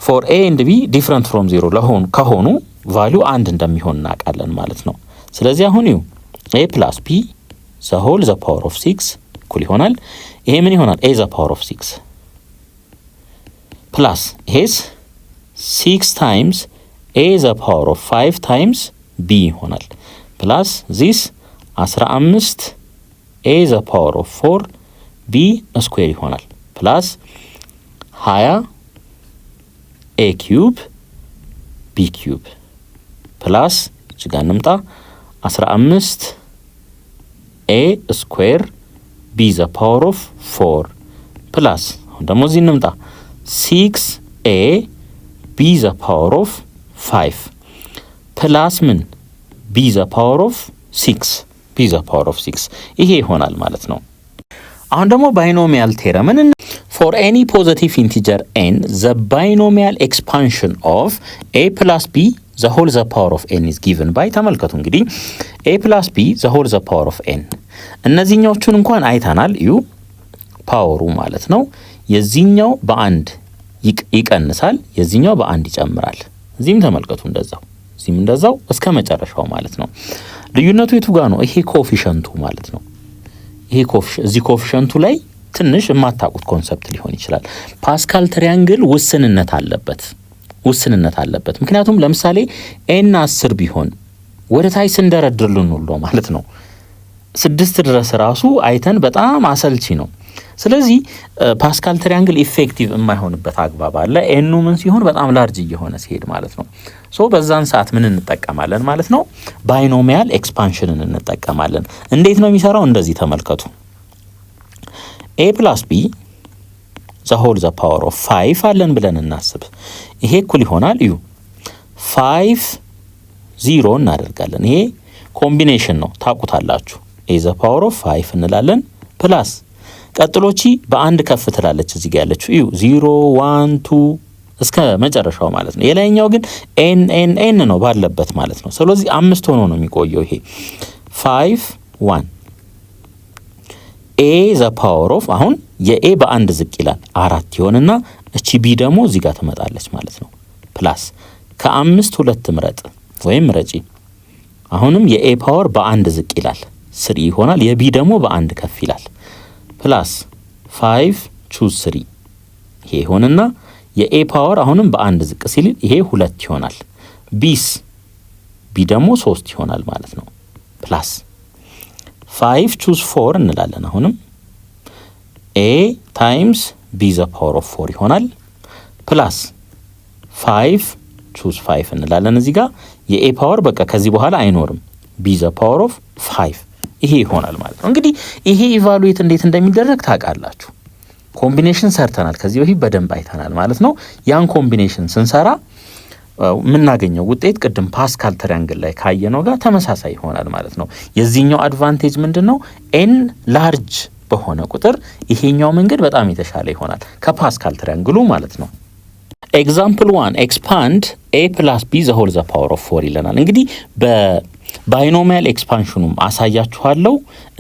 ፎር a and b ዲፈረንት ፍሮም 0 ከሆኑ ቫልዩ 1 እንደሚሆን እናውቃለን ማለት ነው። ስለዚህ አሁን ይሁ a ፕላስ b ዘ ሆል ዘ ፓወር ኦፍ 6 እኩል ይሆናል። ይሄ ምን ይሆናል? a ዘ ፓወር ኦፍ 6 ፕላስ ይሄስ 6 ታይምስ a ዘ ፓወር ኦፍ 5 ታይምስ b ይሆናል ፕላስ ዚስ 15 a ዘ ፓወር ኦፍ 4 b ስኩዌር ይሆናል ፕላስ 20 a cube b cube ፕላስ እዚህ ጋር እንምጣ 15 a square b the power of 4 ፕላስ አሁን ደግሞ እዚህ እንምጣ 6 a b the power of 5 ፕላስ ምን b the power of 6 b the power of 6 ይሄ ይሆናል ማለት ነው። አሁን ደግሞ ባይኖሚያል ቴረምን for any positive integer n the binomial expansion of a plus b the whole the power of n is given by ተመልከቱ እንግዲህ a plus b the whole the power of n እነዚህኞቹን እንኳን አይተናል እዩ ፓወሩ ማለት ነው። የዚህኛው በአንድ ይቀንሳል የዚህኛው በአንድ ይጨምራል። እዚህም ተመልከቱ እንደዛው እዚህም እንደዛው እስከ መጨረሻው ማለት ነው። ልዩነቱ የቱ ጋር ነው? ይሄ ኮኤፊሺየንቱ ማለት ነው። ይሄ እዚህ ኮኤፊሺየንቱ ላይ ትንሽ የማታውቁት ኮንሰፕት ሊሆን ይችላል። ፓስካል ትሪያንግል ውስንነት አለበት። ምክንያቱም ለምሳሌ ኤን 10 ቢሆን ወደ ታች ስንደረድርልን ሁሉ ማለት ነው 6 ድረስ ራሱ አይተን በጣም አሰልቺ ነው። ስለዚህ ፓስካል ትሪያንግል ኢፌክቲቭ የማይሆንበት አግባብ አለ። ኤኑ ምን ሲሆን በጣም ላርጅ እየሆነ ሲሄድ ማለት ነው። ሶ በዛን ሰዓት ምን እንጠቀማለን ማለት ነው? ባይኖሚያል ኤክስፓንሽንን እንጠቀማለን። እንዴት ነው የሚሰራው? እንደዚህ ተመልከቱ። a plus b the whole the power of 5 አለን ብለን እናስብ። ይሄ እኩል ይሆናል እዩ 5 0 እናደርጋለን። ይሄ ኮምቢኔሽን ነው ታውቁታላችሁ። a the power of 5 እንላለን ፕላስ ቀጥሎቺ በአንድ ከፍ ትላለች እዚህ ጋር ያለችው እዩ 0 1 2 እስከ መጨረሻው ማለት ነው። የላይኛው ግን n ነው ባለበት ማለት ነው። ስለዚህ 5 ሆኖ ነው የሚቆየው። ይሄ 5 1 a the power of አሁን የa በአንድ ዝቅ ይላል 4 ይሆንና እቺ b ደግሞ እዚህ ጋር ትመጣለች ማለት ነው። ፕላስ ከ5 2 ምረጥ ወይም ምረጪ። አሁንም የa ፓወር በአንድ ዝቅ ይላል 3 ይሆናል። የb ደግሞ በአንድ ከፍ ይላል ፕላስ 5 choose 3 ይሄ ይሆንና የa ፓወር አሁንም በአንድ ዝቅ ሲል ይሄ 2 ይሆናል። b ደግሞ 3 ይሆናል ማለት ነው። ፕላስ 5 choose 4 እንላለን። አሁንም a times b the power of 4 ይሆናል ፕላስ 5 choose 5 እንላለን። እዚህ ጋር የa ፓወር በቃ ከዚህ በኋላ አይኖርም b the power of 5 ይሄ ይሆናል ማለት ነው። እንግዲህ ይሄ ኢቫሉዌት እንዴት እንደሚደረግ ታውቃላችሁ። ኮምቢኔሽን ሰርተናል ከዚህ በፊት በደንብ አይተናል ማለት ነው። ያን ኮምቢኔሽን ስንሰራ ምናገኘው ውጤት ቅድም ፓስካል ትሪያንግል ላይ ካየነው ጋር ተመሳሳይ ይሆናል ማለት ነው። የዚህኛው አድቫንቴጅ ምንድነው? ኤን ላርጅ በሆነ ቁጥር ይሄኛው መንገድ በጣም የተሻለ ይሆናል ከፓስካል ትሪያንግሉ ማለት ነው። ኤግዛምፕል 1 ኤክስፓንድ a plus b the whole the power of 4 ይለናል። እንግዲህ በባይኖሚያል ኤክስፓንሽኑም አሳያችኋለሁ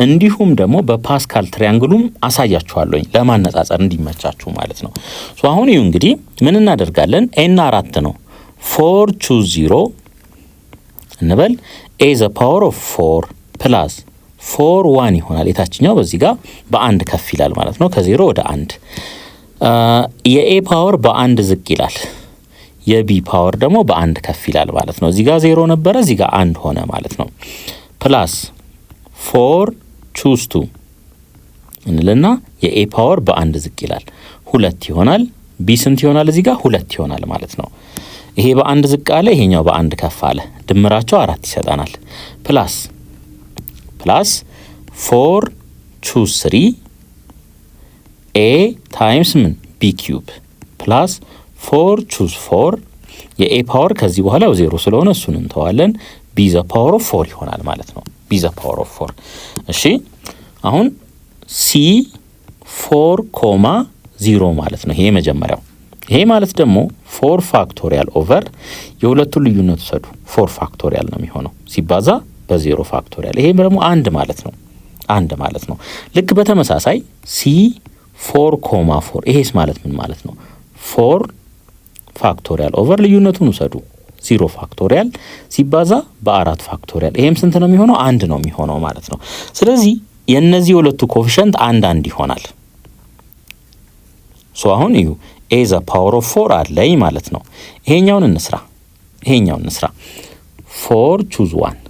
እንዲሁም ደግሞ በፓስካል ትሪያንግሉም አሳያችኋለሁ ለማነጻጸር እንዲመቻችሁ ማለት ነው። ሶ አሁን ይሁ እንግዲህ ምን እናደርጋለን? n 4 ነው 4 choose 0 እንበል a the power of 4 plus 4 1 ይሆናል። የታችኛው በዚህ ጋር በአንድ ከፍ ይላል ማለት ነው ከ0 ወደ 1 የa ፓወር በአንድ ዝቅ ይላል የb ፓወር ደግሞ በአንድ ከፍ ይላል ማለት ነው። እዚህ ጋር 0 ነበረ እዚህ ጋር 1 ሆነ ማለት ነው። ፕላስ 4 choose 2 እንልና የa ፓወር በአንድ ዝቅ ይላል 2 ይሆናል። b ስንት ይሆናል? እዚህ ጋር 2 ይሆናል ማለት ነው። ይሄ በአንድ ዝቅ አለ ይሄኛው በአንድ ከፍ አለ ድምራቸው 4 ይሰጣናል። ፕላስ 4 choose 3 a times ምን b cube ፕላስ 4 choose 4 የa ፓወር ከዚህ በኋላ 0 ስለሆነ እሱን እንተዋለን b the power of 4 ይሆናል ማለት ነው። b the power of 4 እሺ አሁን c 4 0 ማለት ነው። ይሄ መጀመሪያው ይሄ ማለት ደግሞ 4 ፋክቶሪያል ኦቨር የሁለቱን ልዩነት ወሰዱ 4 ፋክቶሪያል ነው የሚሆነው ሲባዛ በ0 ፋክቶሪያል ይሄ ደግሞ አንድ ማለት ነው። ልክ በተመሳሳይ c 4 ይሄስ ማለት ምን ማለት ነው? 4 ፋክቶሪያል ኦቨር ልዩነቱን ወሰዱ 0 ፋክቶሪያል ሲባዛ በ4 ፋክቶሪያል ይሄም ስንት ነው የሚሆነው? አንድ ነው የሚሆነው ማለት ነው። ስለዚህ የነዚህ ሁለቱ ኮኤፊሺየንት አንድ ይሆናል። ሶ አሁን እዩ a the power of 4 አለኝ ማለት ነው። ይሄኛውን እንስራ 4 choose 1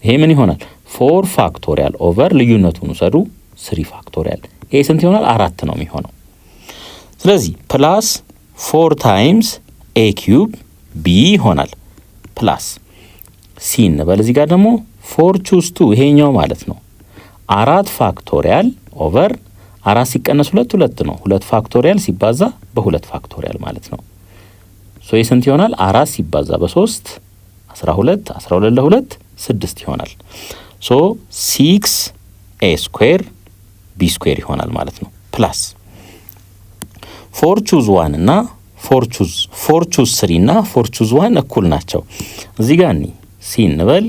ይሄ ምን ይሆናል? 4 ፋክቶሪያል ኦቨር ልዩነቱን ወሰዱ 3 ፋክቶሪያል ይሄ ስንት ይሆናል? 4 ነው የሚሆነው። ስለዚህ ፕላስ 4 ታይምስ a ኪዩብ b ይሆናል ፕላስ c እንበል እዚህ ጋር ደግሞ 4 choose 2 ይሄኛው ማለት ነው 4 ፋክቶሪያል ኦቨር 4 ሲቀነስ 2 2 ነው 2 ፋክቶሪያል ሲባዛ በ2 ፋክቶሪያል ማለት ነው። ሶ ይሄ ስንት ይሆናል? 4 ሲባዛ በ3 12 12 ለ2 6 ይሆናል። ሶ 6a ስኩዌር b ስኩዌር ይሆናል ማለት ነው። ፕላስ 4 choose 1 እና 4 choose 3 እና 4 choose 1 እኩል ናቸው። እዚህ ጋር c እንበል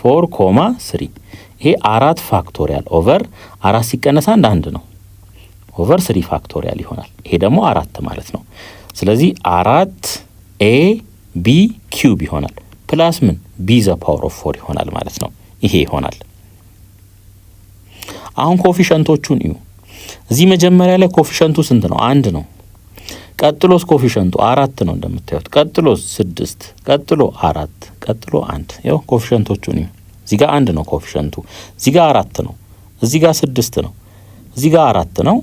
4 3 ይሄ 4 ፋክቶሪያል ኦቨር 4 ሲቀነስ 1 ነው ኦቨር 3 ፋክቶሪያል ይሆናል። ይሄ ደግሞ 4 ማለት ነው። ስለዚህ 4 a b ኪዩብ ይሆናል ፕላስ ምን b ዘ ፓወር ኦፍ 4 ይሆናል ማለት ነው። ይሄ ይሆናል። አሁን ኮፊሸንቶቹን እዩ። እዚህ መጀመሪያ ላይ ኮፊሸንቱ ስንት ነው? 1 ነው። ቀጥሎስ ኮፊሸንቱ 4 ነው እንደምታዩት። ቀጥሎስ 6፣ ቀጥሎ 4፣ ቀጥሎ 1። ያው ኮፊሸንቶቹን እዩ። እዚህ ጋር 1 ነው ኮፊሸንቱ፣ እዚህ ጋር 4 ነው፣ እዚህ ጋር 6 ነው፣ እዚህ ጋር 4 ነው፣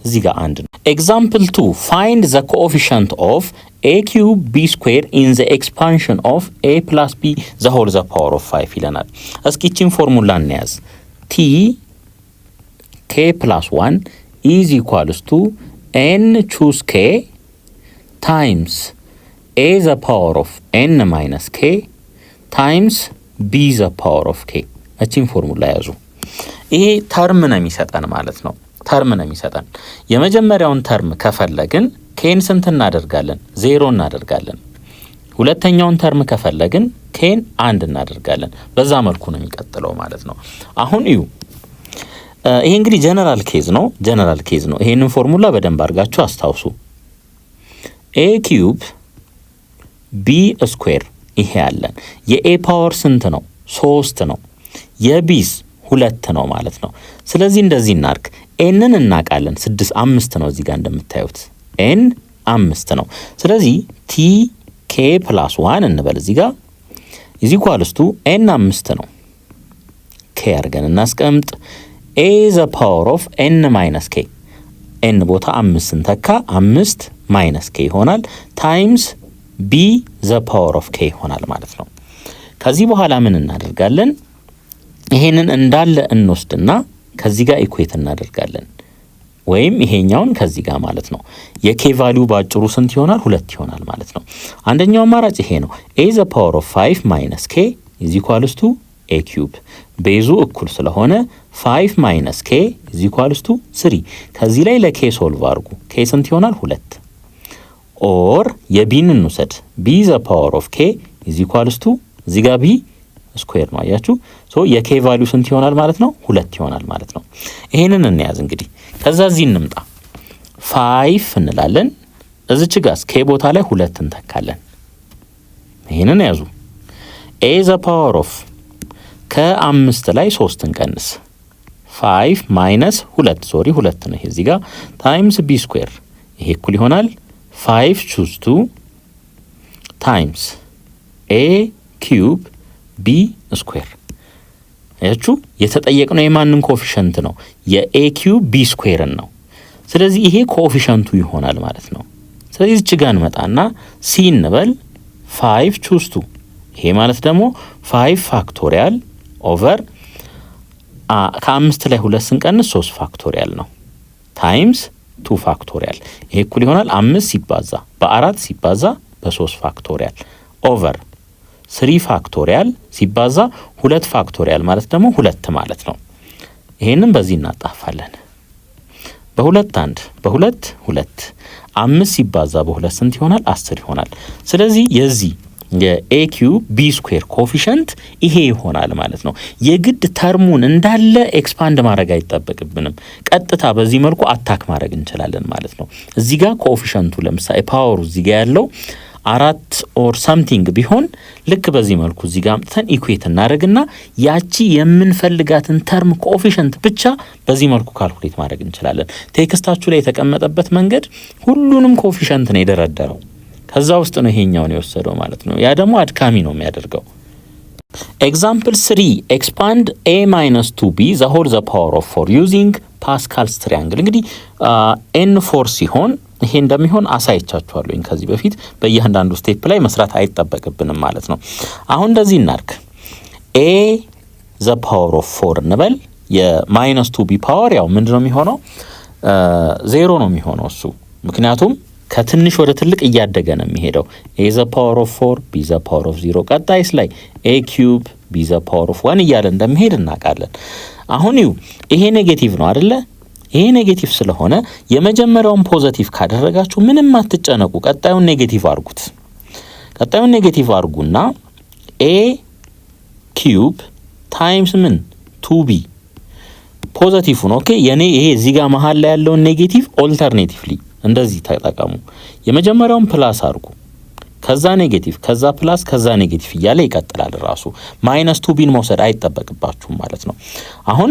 እዚህ ጋር 1 ነው። ኤግዛምፕል 2 find the coefficient of a cube b square in the expansion of a plus b the whole the power of 5 ይለናል። እስኪ እቺን ፎርሙላ እንያዝ። t k plus 1 is equals to n choose k times a the power of n minus k times b the power of k። እቺን ፎርሙላ ያዙ። ይሄ ተርም ነው የሚሰጠን ማለት ነው። ተርም ነው የሚሰጠን። የመጀመሪያውን ተርም ከፈለግን ኬን ስንት እናደርጋለን? 0 እናደርጋለን። ሁለተኛውን ተርም ከፈለግን ኬን 1 እናደርጋለን። በዛ መልኩ ነው የሚቀጥለው ማለት ነው። አሁን እዩ። ይሄ እንግዲህ ጀነራል ኬዝ ነው። ጀነራል ኬዝ ነው። ይሄንን ፎርሙላ በደንብ አድርጋችሁ አስታውሱ። a ኪዩብ b ስኩዌር ይሄ ያለን የኤ ፓወር ስንት ነው? 3 ነው። የቢስ 2 ነው ማለት ነው። ስለዚህ እንደዚህ እናርግ። ኤንን እናውቃለን 6 5 ነው። እዚህ ጋር እንደምታዩት ኤን 5 ነው። ስለዚህ ቲ ኬ ፕላስ 1 እንበል እዚህ ጋር ኢዝ ኢኳልስ ቱ ኤን 5 ነው። ኬ አድርገን እናስቀምጥ። ኤ ዘ ፓወር ኦፍ ኤን ማይነስ ኬ ኤን ቦታ 5 ስንተካ 5 ማይነስ ኬ ይሆናል ታይምስ ቢ ዘ ፓወር ኦፍ ኬ ይሆናል ማለት ነው። ከዚህ በኋላ ምን እናደርጋለን? ይሄንን እንዳለ እንወስድና ከዚህ ጋር ኢኩዌት እናደርጋለን ወይም ይሄኛውን ከዚህ ጋር ማለት ነው። የኬ ቫልዩ ባጭሩ ስንት ይሆናል? 2 ይሆናል ማለት ነው። አንደኛው አማራጭ ይሄ ነው። a the power of 5 minus k is equals to a cube ቤዙ እኩል ስለሆነ 5 minus k is equals to 3። ከዚህ ላይ ለk ሶልቭ አድርጉ። k ስንት ይሆናል? 2 ኦር የቢን እንውሰድ። b the power of k is equals to እዚህ ጋር b ስኩዌር ነው አያችሁ። ሶ የk ቫልዩ ስንት ይሆናል ማለት ነው? 2 ይሆናል ማለት ነው። ይሄንን እንያዝ እንግዲህ። ከዛ እዚህ እንምጣ 5 እንላለን። እዚች ጋር k ቦታ ላይ 2 እንተካለን። ይሄንን ያዙ። a the power of ከ5 ላይ 3 እንቀንስ 5 minus 2 ሶሪ 2 ነው ይሄ እዚህ ጋር ታይምስ b ስኩዌር ይሄ እኩል ይሆናል 5 choose 2 ታይምስ a ኪዩብ b ስኩዌር። አያችሁ የተጠየቅነው የማንን ኮኤፊሽንት ነው? የa ኪዩብ b ስኩዌርን ነው። ስለዚህ ይሄ ኮኤፊሽንቱ ይሆናል ማለት ነው። ስለዚህ እዚህ ጋር እንመጣና c እንበል 5 choose 2 ይሄ ማለት ደግሞ 5 ፋክቶሪያል ኦቨር ከ5 ላይ 2 ስንቀንስ 3 ፋክቶሪያል ነው ታይምስ 2 ፋክቶሪያል ይሄ እኩል ይሆናል 5 ሲባዛ በ4 ሲባዛ በ3 ፋክቶሪያል ኦቨር 3 ፋክቶሪያል ሲባዛ 2 ፋክቶሪያል ማለት ደግሞ 2 ማለት ነው። ይሄንን በዚህ እናጣፋለን። በ2 1 በ2 2 5 ሲባዛ በ2 ስንት ይሆናል? 10 ይሆናል። ስለዚህ የዚህ የa ኪዩብ b ስኩዌር ኮኤፊሽንት ይሄ ይሆናል ማለት ነው። የግድ ተርሙን እንዳለ ኤክስፓንድ ማድረግ አይጠበቅብንም። ቀጥታ በዚህ መልኩ አታክ ማድረግ እንችላለን ማለት ነው። እዚህ ጋር ኮኤፊሽንቱ ለምሳሌ ፓወሩ እዚህ ጋር ያለው 4 ኦር ሳምቲንግ ቢሆን ልክ በዚህ መልኩ እዚህ ጋር አምጥተን ኢኩዌት እናደርግና ያቺ የምንፈልጋትን ተርም ኮኤፊሽንት ብቻ በዚህ መልኩ ካልኩሌት ማድረግ እንችላለን። ቴክስታችሁ ላይ የተቀመጠበት መንገድ ሁሉንም ኮኤፊሽንት ነው የደረደረው። ከዛ ውስጥ ነው ይሄኛውን የወሰደው ማለት ነው። ያ ደግሞ አድካሚ ነው የሚያደርገው። Example 3 expand a minus 2b the whole the power of 4 using Pascal's triangle። እንግዲህ n4 ሲሆን ይሄ እንደሚሆን አሳይቻችኋለሁ ከዚህ በፊት በእያንዳንዱ ስቴፕ ላይ መስራት አይተበቅብንም ማለት ነው። አሁን እንደዚህ እናርክ a the power of 4 እንበል የማይነስ 2b ፓወር ያው ምንድነው የሚሆነው 0 ነው የሚሆነው እሱ ምክንያቱም ከትንሽ ወደ ትልቅ እያደገ ነው የሚሄደው a the power of 4 b the power of 0 ቀጣይስ ላይ a cube b the power of 1 እያለ እንደሚሄድ እናውቃለን። አሁን ይሄ ኔጌቲቭ ነው አይደለ? ይሄ ኔጌቲቭ ስለሆነ የመጀመሪያውን ፖዚቲቭ ካደረጋችሁ ምንም አትጨነቁ ቀጣዩን ኔጌቲቭ አርጉት። ቀጣዩን ኔጌቲቭ አርጉና a cube times ምን 2b ፖዚቲቭ ነው ኦኬ የኔ ይሄ እዚህ ጋር መሃል ላይ ያለው ኔጌቲቭ ኦልተርኔቲቭሊ እንደዚህ ተጠቀሙ። የመጀመሪያውን ፕላስ አርጉ ከዛ ኔጌቲቭ ከዛ ፕላስ ከዛ ኔጌቲቭ እያለ ይቀጥላል ራሱ ማይነስ 2 ቢን መውሰድ አይተበቅባችሁም ማለት ነው። አሁን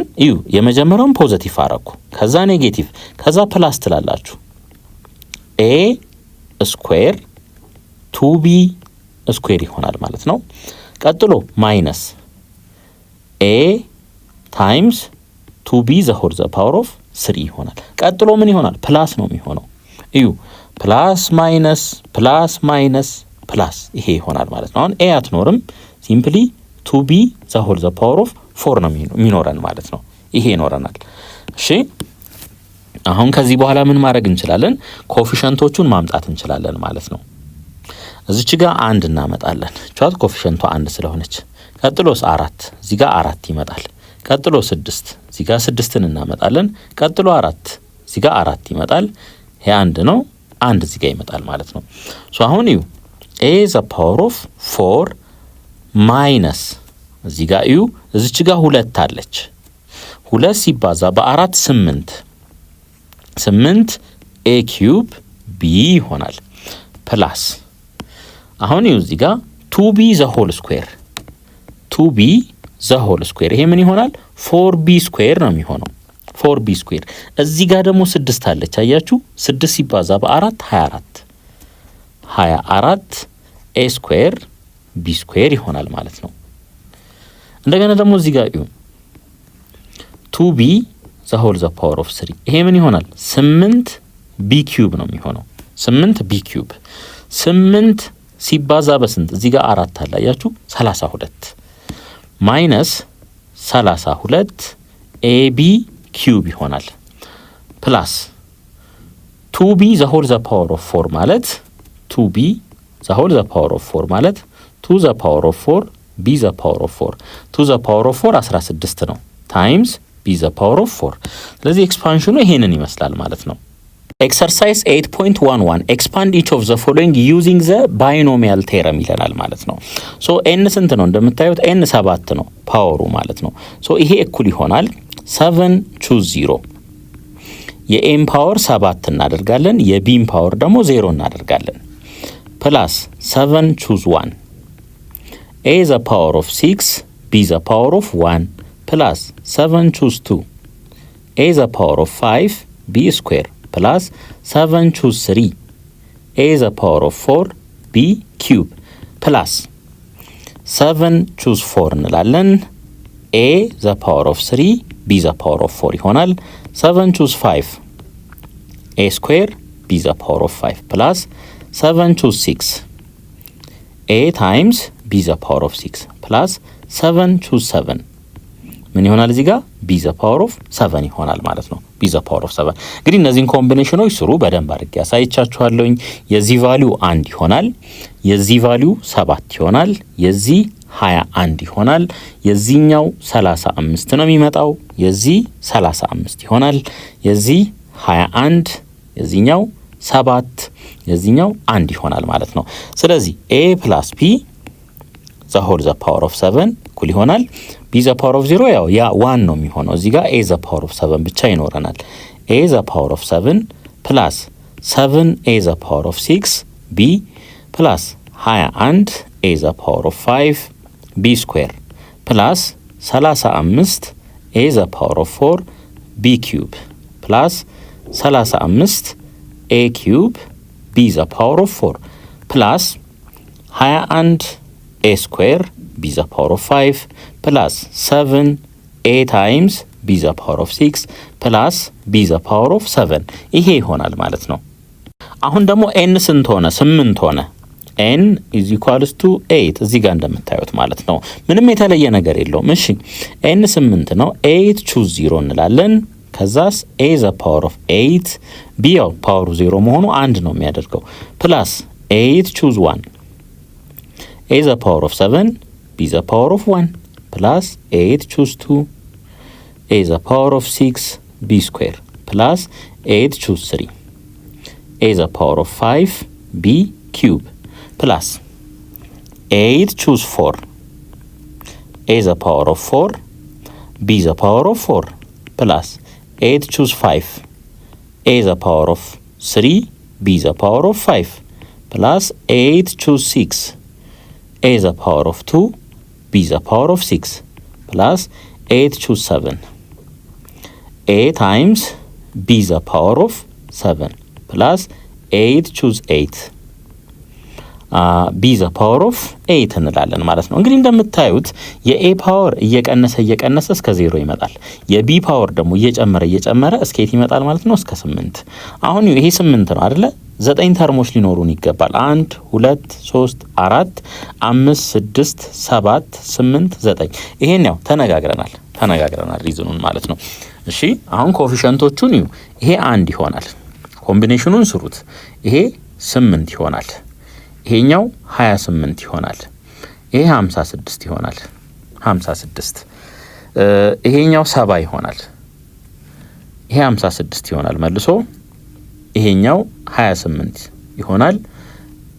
የመጀመሪያውን ፖዚቲቭ አረኩ ከዛ ኔጌቲቭ ከዛ ፕላስ ትላላችሁ a ስኩዌር 2b ስኩዌር ይሆናል ማለት ነው። ቀጥሎ ማይነስ a ታይምስ 2b the whole the power of 3 ይሆናል። ቀጥሎ ምን ይሆናል ፕላስ ነው የሚሆነው ፕላስ ማይነስ ፕላስ ይሄ ይሆናል ማለት ነው። አሁን a አትኖርም ሲምፕሊ 2b the whole the power of 4 ነው የሚኖረን ማለት ነው። ይሄ ይኖረናል። እሺ አሁን ከዚህ በኋላ ምን ማድረግ እንችላለን ኮኤፊሺየንቶቹን ማምጣት እንችላለን ማለት ነው። እዚች ጋር 1 እናመጣለን ቻት ኮኤፊሺየንቷ 1 ስለሆነች ቀጥሎስ 4 እዚህ ጋር 4 ይመጣል። ቀጥሎ 6 እዚህ ጋር 6ን እናመጣለን። ቀጥሎ 4 እዚህ ጋር 4 ይመጣል። ይሄ 1 ነው 1 እዚህ ጋር ይመጣል ማለት ነው። ሶ አሁን a the power of 4 ማይነስ እዚህ ጋር እዚች ጋር 2 አለች 2 ሲባዛ በ4 8 a cube b ይሆናል ፕላስ አሁን እዚህ ጋር 2b the whole square 2b the whole square ይሄ ምን ይሆናል 4b square ነው የሚሆነው 4b square እዚህ ጋር ደግሞ 6 አለች አያችሁ 6 ሲባዛ በ4 24 a square b square ይሆናል ማለት ነው። እንደገና ደግሞ እዚህ ጋር 2b the whole the power of 3 ይሄ ምን ይሆናል 8b cube ነው የሚሆነው 8b cube 8 ሲባዛ በስንት እዚህ ጋር 4 አለ አያችሁ 32 ማይነስ 32 ab cube ይሆናል ፕላስ 2b the whole the power of 4 ማለት 2b the whole the power of 4 ማለት 2 the power of 4 b the power of 4 2 the power of 4 16 ነው ታይምስ b the power of 4 ስለዚህ ኤክስፓንሽኑ ይሄንን ይመስላል ማለት ነው። ኤክሰርሳይዝ 8.11 expand each of the following using the binomial theorem ይለናል ማለት ነው። ሶ n ስንት ነው እንደምታዩት n 7 ነው ፓወሩ ማለት ነው። ሶ ይሄ እኩል ይሆናል 7 choose 0 የm ፓወር 7 እናደርጋለን የbም ፓወር ደግሞ 0 እናደርጋለን ፕላስ 7 choose 1 a the power of 6 b the power of 1 ፕላስ 7 choose 2 a the power of 5 b square ፕላስ 7 choose 3 a the power of 4 b cube ፕላስ 7 choose 4 እንላለን a the power of 3 b the power of 4 ይሆናል 7 choose 5 a square b the power of 5 ፕላስ 7 choose 6 a times b the power of 6 ፕላስ 7 choose 7 ምን ይሆናል እዚህ ጋር b the power of 7 ይሆናል ማለት ነው። b the power of 7 እንግዲህ እነዚህን ኮምቢኔሽኖች ስሩ በደንብ አድርጌ ያሳይቻችኋለሁ። የዚህ ቫልዩ 1 ይሆናል የዚህ ቫልዩ 7 ይሆናል የዚህ 21 ይሆናል የዚህኛው 35 ነው የሚመጣው የዚህ 35 ይሆናል የዚህ 21 የዚህኛው 7 የዚህኛው 1 ይሆናል ማለት ነው። ስለዚህ a plus b the whole the power of 7 እኩል ይሆናል b the power of 0 ያው ያ 1 ነው የሚሆነው እዚህ ጋር a the power of 7 ብቻ ይኖረናል a the power of 7 plus 7 a the power of 6 b plus 21 a the power of 5 b square plus 35 a the power of 4 b cube plus 35 a cube b the power of 4 plus 21 a square b the power of 5 plus 7a times b the power of 6 plus b the power of 7 ይሄ ይሆናል ማለት ነው። አሁን ደግሞ n ስንት ሆነ? 8 ሆነ። n is equals to 8 እዚህ ጋር እንደምታዩት ማለት ነው። ምንም የተለየ ነገር የለውም። እሺ n 8 ነው። 8 choose 0 እንላለን። ከዛስ a the power of 8 b ያው ፓወሩ 0 መሆኑ 1 ነው የሚያደርገው plus 8 choose 1 a the power of 7 b the power of 1 plus 8 choose 2 a the power of 6 b square plus 8 choose 3 a the power of 5 b cube plus 8 choose 4 a the power of 4 b the power of 4 plus 8 choose 5 a the power of 3 b the power of 5 plus 8 choose 6 a the power of 2 b the power of 6 plus 8 choose 7 a times b the power of 7 plus 8 choose 8 b the power of 8 እንላለን ማለት ነው። እንግዲህ እንደምታዩት የa ፓወር እየቀነሰ እስከ 0 ይመጣል። የb ፓወር ደግሞ እየጨመረ እስከ የት ይመጣል ማለት ነው? እስከ 8። አሁን ይሄ 8 ነው አይደለ? 9 ተርሞች ሊኖሩን ይገባል። 1 2 3 4 5 6 7 8 9 ይሄን ያው ተነጋግረናል ሪዝኑን ማለት ነው። እሺ አሁን ኮኤፊሺየንቶቹን እዩ። ይሄ 1 ይሆናል። ኮምቢኔሽኑን ስሩት። ይሄ 8 ይሆናል። ይሄኛው 28 ይሆናል። ይሄ 56 ይሆናል። 56 ይሄኛው 70 ይሆናል። ይሄ 56 ይሆናል መልሶ ይሄኛው 28 ይሆናል።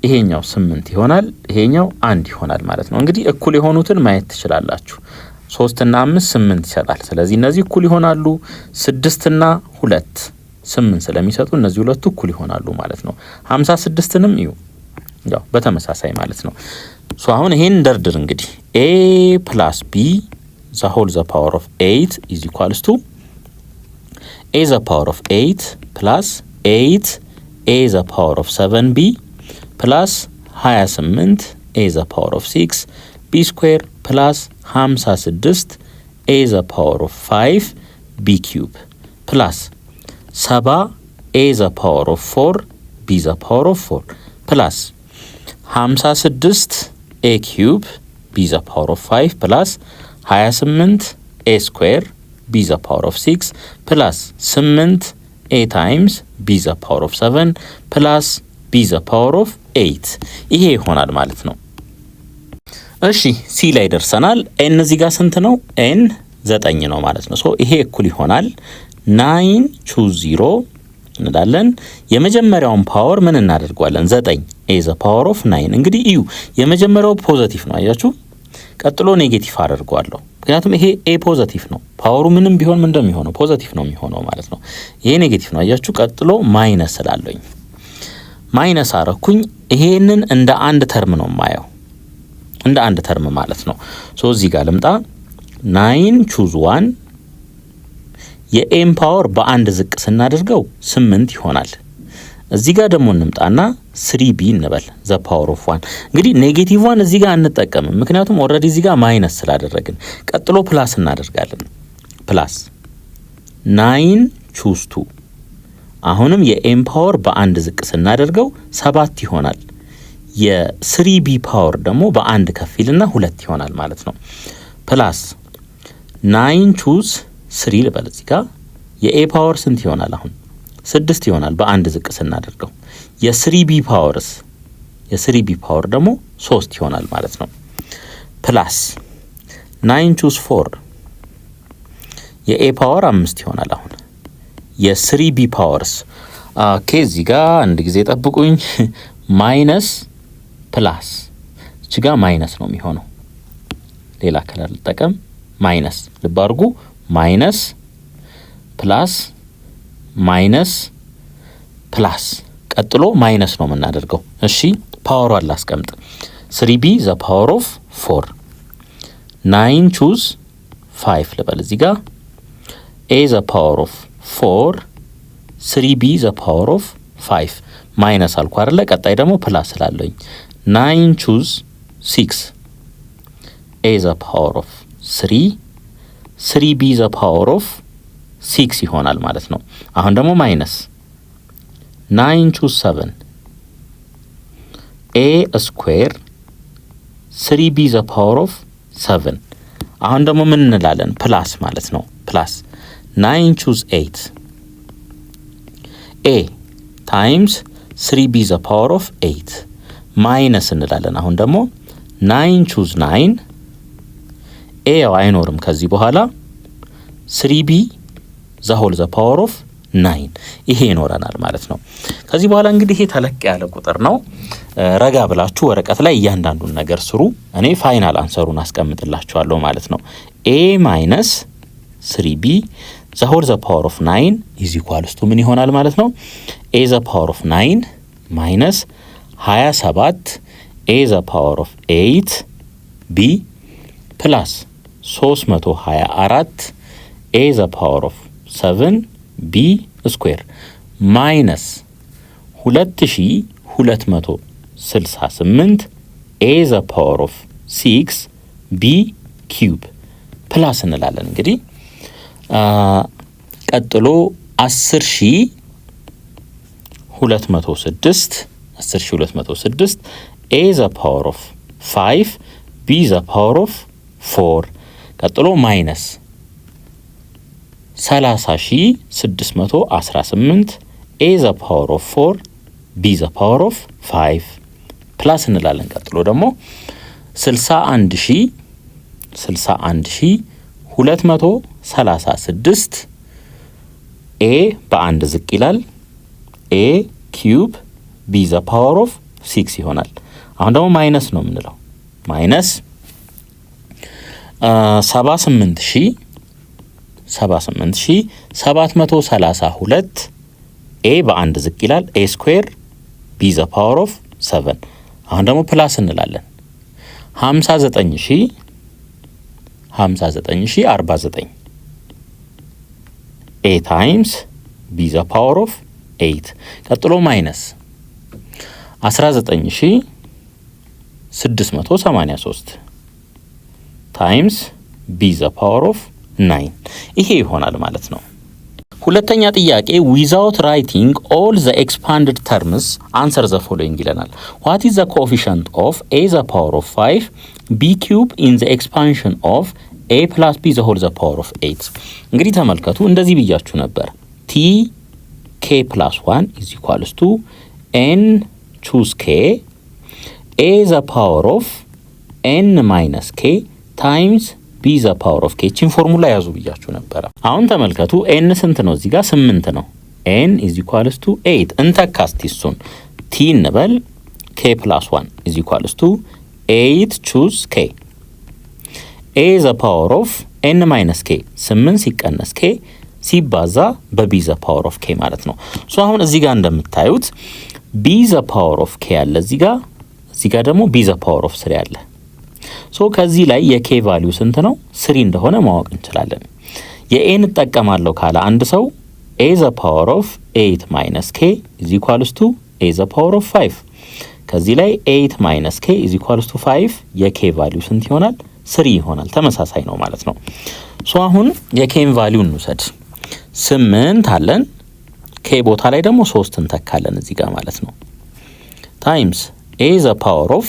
ይሄኛው 8 ይሆናል። ይሄኛው 1 ይሆናል ማለት ነው። እንግዲህ እኩል የሆኑትን ማየት ትችላላችሁ። 3 እና 5 8 ይሰጣል። ስለዚህ እነዚህ እኩል ይሆናሉ። 6 እና 2 8 ስለሚሰጡ እነዚህ ሁለቱ እኩል ይሆናሉ ማለት ነው። 56ንም እዩ ያው በተመሳሳይ ማለት ነው። ሶ አሁን ይሄን ደርድር እንግዲህ a plus b the whole the power of 8 is equals to a the power of 8 plus 8 a the power of 7b plus 28 a the power of 6 b square plus 56 a the power of 5 b cube plus 7 a the power of 4 b the power of 4 plus 56 a cube b the power of 5 plus 28 a square b the power of 6 plus 8 a times b the power of 7 plus b the power of 8 ይሄ ይሆናል ማለት ነው። እሺ ሲ ላይ ደርሰናል። n እዚህ ጋር ስንት ነው? n 9 ነው ማለት ነው። ሶ ይሄ እኩል ይሆናል 9 choose 0 እንላለን። የመጀመሪያውን ፓወር ምን እናደርጋለን? 9 a the power of 9 እንግዲህ እዩ የመጀመሪያው ፖዚቲቭ ነው አያችሁ። ቀጥሎ ኔጌቲቭ አደርጋለሁ ምክንያቱም ይሄ a ፖዚቲቭ ነው። ፓወሩ ምንም ቢሆን ምን እንደሚሆነው ፖዚቲቭ ነው የሚሆነው ማለት ነው። ይሄ ኔጌቲቭ ነው አያችሁ። ቀጥሎ ማይነስ ስላለኝ ማይነስ አረኩኝ። ይሄንን እንደ አንድ ተርም ነው ማየው እንደ አንድ ተርም ማለት ነው። ሶ እዚህ ጋር ልምጣ 9 choose 1 የኤም ፓወር በአንድ ዝቅ ስናደርገው 8 ይሆናል። እዚህ ጋር ደግሞ እንምጣና 3b እንበል the power of 1 እንግዲህ ኔጌቲቭ 1 እዚህ ጋር አንጠቀምም ምክንያቱም ኦሬዲ እዚህ ጋር ማይነስ ስላደረግን። ቀጥሎ ፕላስ እናደርጋለን ፕላስ 9 choose 2 አሁንም የኤም ፓወር በአንድ ዝቅ ስናደርገው 7 ይሆናል። የ3b ፓወር ደግሞ በአንድ ከፊልና 2 ይሆናል ማለት ነው። ፕላስ 9 choose 3 ልበል እዚህ ጋር የኤ ፓወር ስንት ይሆናል? አሁን 6 ይሆናል በአንድ ዝቅ ስናደርገው። የ3b ፓወርስ የ3b ፓወር ደግሞ 3 ይሆናል ማለት ነው። ፕላስ 9 choose 4 የኤ ፓወር 5 ይሆናል። አሁን የ3b ፓወርስ ኦኬ እዚህ ጋር አንድ ጊዜ ጠብቁኝ። ማይነስ ፕላስ እዚህ ጋር ማይነስ ነው የሚሆነው። ሌላ ከለር ልጠቀም። ማይነስ ልብ አድርጉ። ማይነስ ፕላስ ማይነስ ፕላስ ቀጥሎ ማይነስ ነው የምናደርገው። እሺ ፓወሯን ላስቀምጥ። 3b the power of 4 9 choose 5 ልበል እዚህ ጋር a the power of 4 3b the power of 5 ማይነስ አልኩ አይደለ? ቀጣይ ደግሞ ፕላስ ስላለኝ 9 choose 6 a the power of 3 3b the power of 6 ይሆናል ማለት ነው። አሁን ደግሞ ማይነስ 9 choose 7 a square 3b the power of 7 አሁን ደግሞ ምን እንላለን? ፕላስ ማለት ነው። ፕላስ 9 choose 8 a times 3b the power of 8 ማይነስ እንላለን። አሁን ደግሞ 9 choose 9 a ያው አይኖርም ከዚህ በኋላ 3b the whole the power of 9 ይሄ ይኖረናል ማለት ነው። ከዚህ በኋላ እንግዲህ ይሄ ተለቅ ያለ ቁጥር ነው። ረጋ ብላችሁ ወረቀት ላይ እያንዳንዱን ነገር ስሩ። እኔ ፋይናል አንሰሩን አስቀምጥላችኋለሁ ማለት ነው። a minus 3b the whole the power of 9 is equals to ምን ይሆናል ማለት ነው? a the power of 9 minus 27 a the power of 8 b plus 324 a the power of 7 b square minus 2268 a the power of 6 b cube ፕላስ እንላለን። እንግዲህ ቀጥሎ 10206 a the power of 5 b the power of 4 ቀጥሎ ማይነስ 30618 a the power of 4 b the power of 5 ፕላስ እንላለን። ቀጥሎ ደግሞ 61236 a በአንድ ዝቅ ይላል a cube b the power of 6 ይሆናል። አሁን ደግሞ ማይነስ ነው የምንለው ማይነስ 78732 a በአንድ ዝቅ ይላል a square b the power of 7 አሁን ደግሞ ፕላስ እንላለን 59049 a times b the power of 8 ቀጥሎ ማይነስ 19683 times b the power of 9 ይሄ ይሆናል ማለት ነው። ሁለተኛ ጥያቄ without writing all the expanded terms answer the following ይለናል። what is the coefficient of a the power of 5 b cube in the expansion of a plus b the whole the power of 8 እንግዲህ ተመልከቱ እንደዚህ ብያችሁ ነበር t k plus 1 is equals to n choose k a the power of n minus k times b the power of k ቺን ፎርሙላ ያዙ ብያችሁ ነበር። አሁን ተመልከቱ n ስንት ነው? እዚህ ጋር 8 ነው። n is equals to 8 እንተካስቲ እሱን t እንበል k plus 1 is equals to 8 choose k a the power of n minus k 8 ሲቀነስ k ሲባዛ በb the power of k ማለት ነው። ሶ አሁን እዚህ ጋር እንደምታዩት b the power of k አለ እዚህ ጋር ደግሞ b the power of 3 አለ። ሶ ከዚህ ላይ የk ቫልዩ ስንት ነው? 3 እንደሆነ ማወቅ እንችላለን። የn ተጠቀማለሁ ካለ አንድ ሰው a the power of 8 minus k is equals to a the power of 5 ከዚህ ላይ 8 minus k is equals to 5 የk ቫልዩ ስንት ይሆናል? 3 ይሆናል። ተመሳሳይ ነው ማለት ነው። ሶ አሁን የkን ቫልዩ እንውሰድ 8 አለን k ቦታ ላይ ደግሞ 3 እንተካለን እዚህ ጋር ማለት ነው ታይምስ a the power of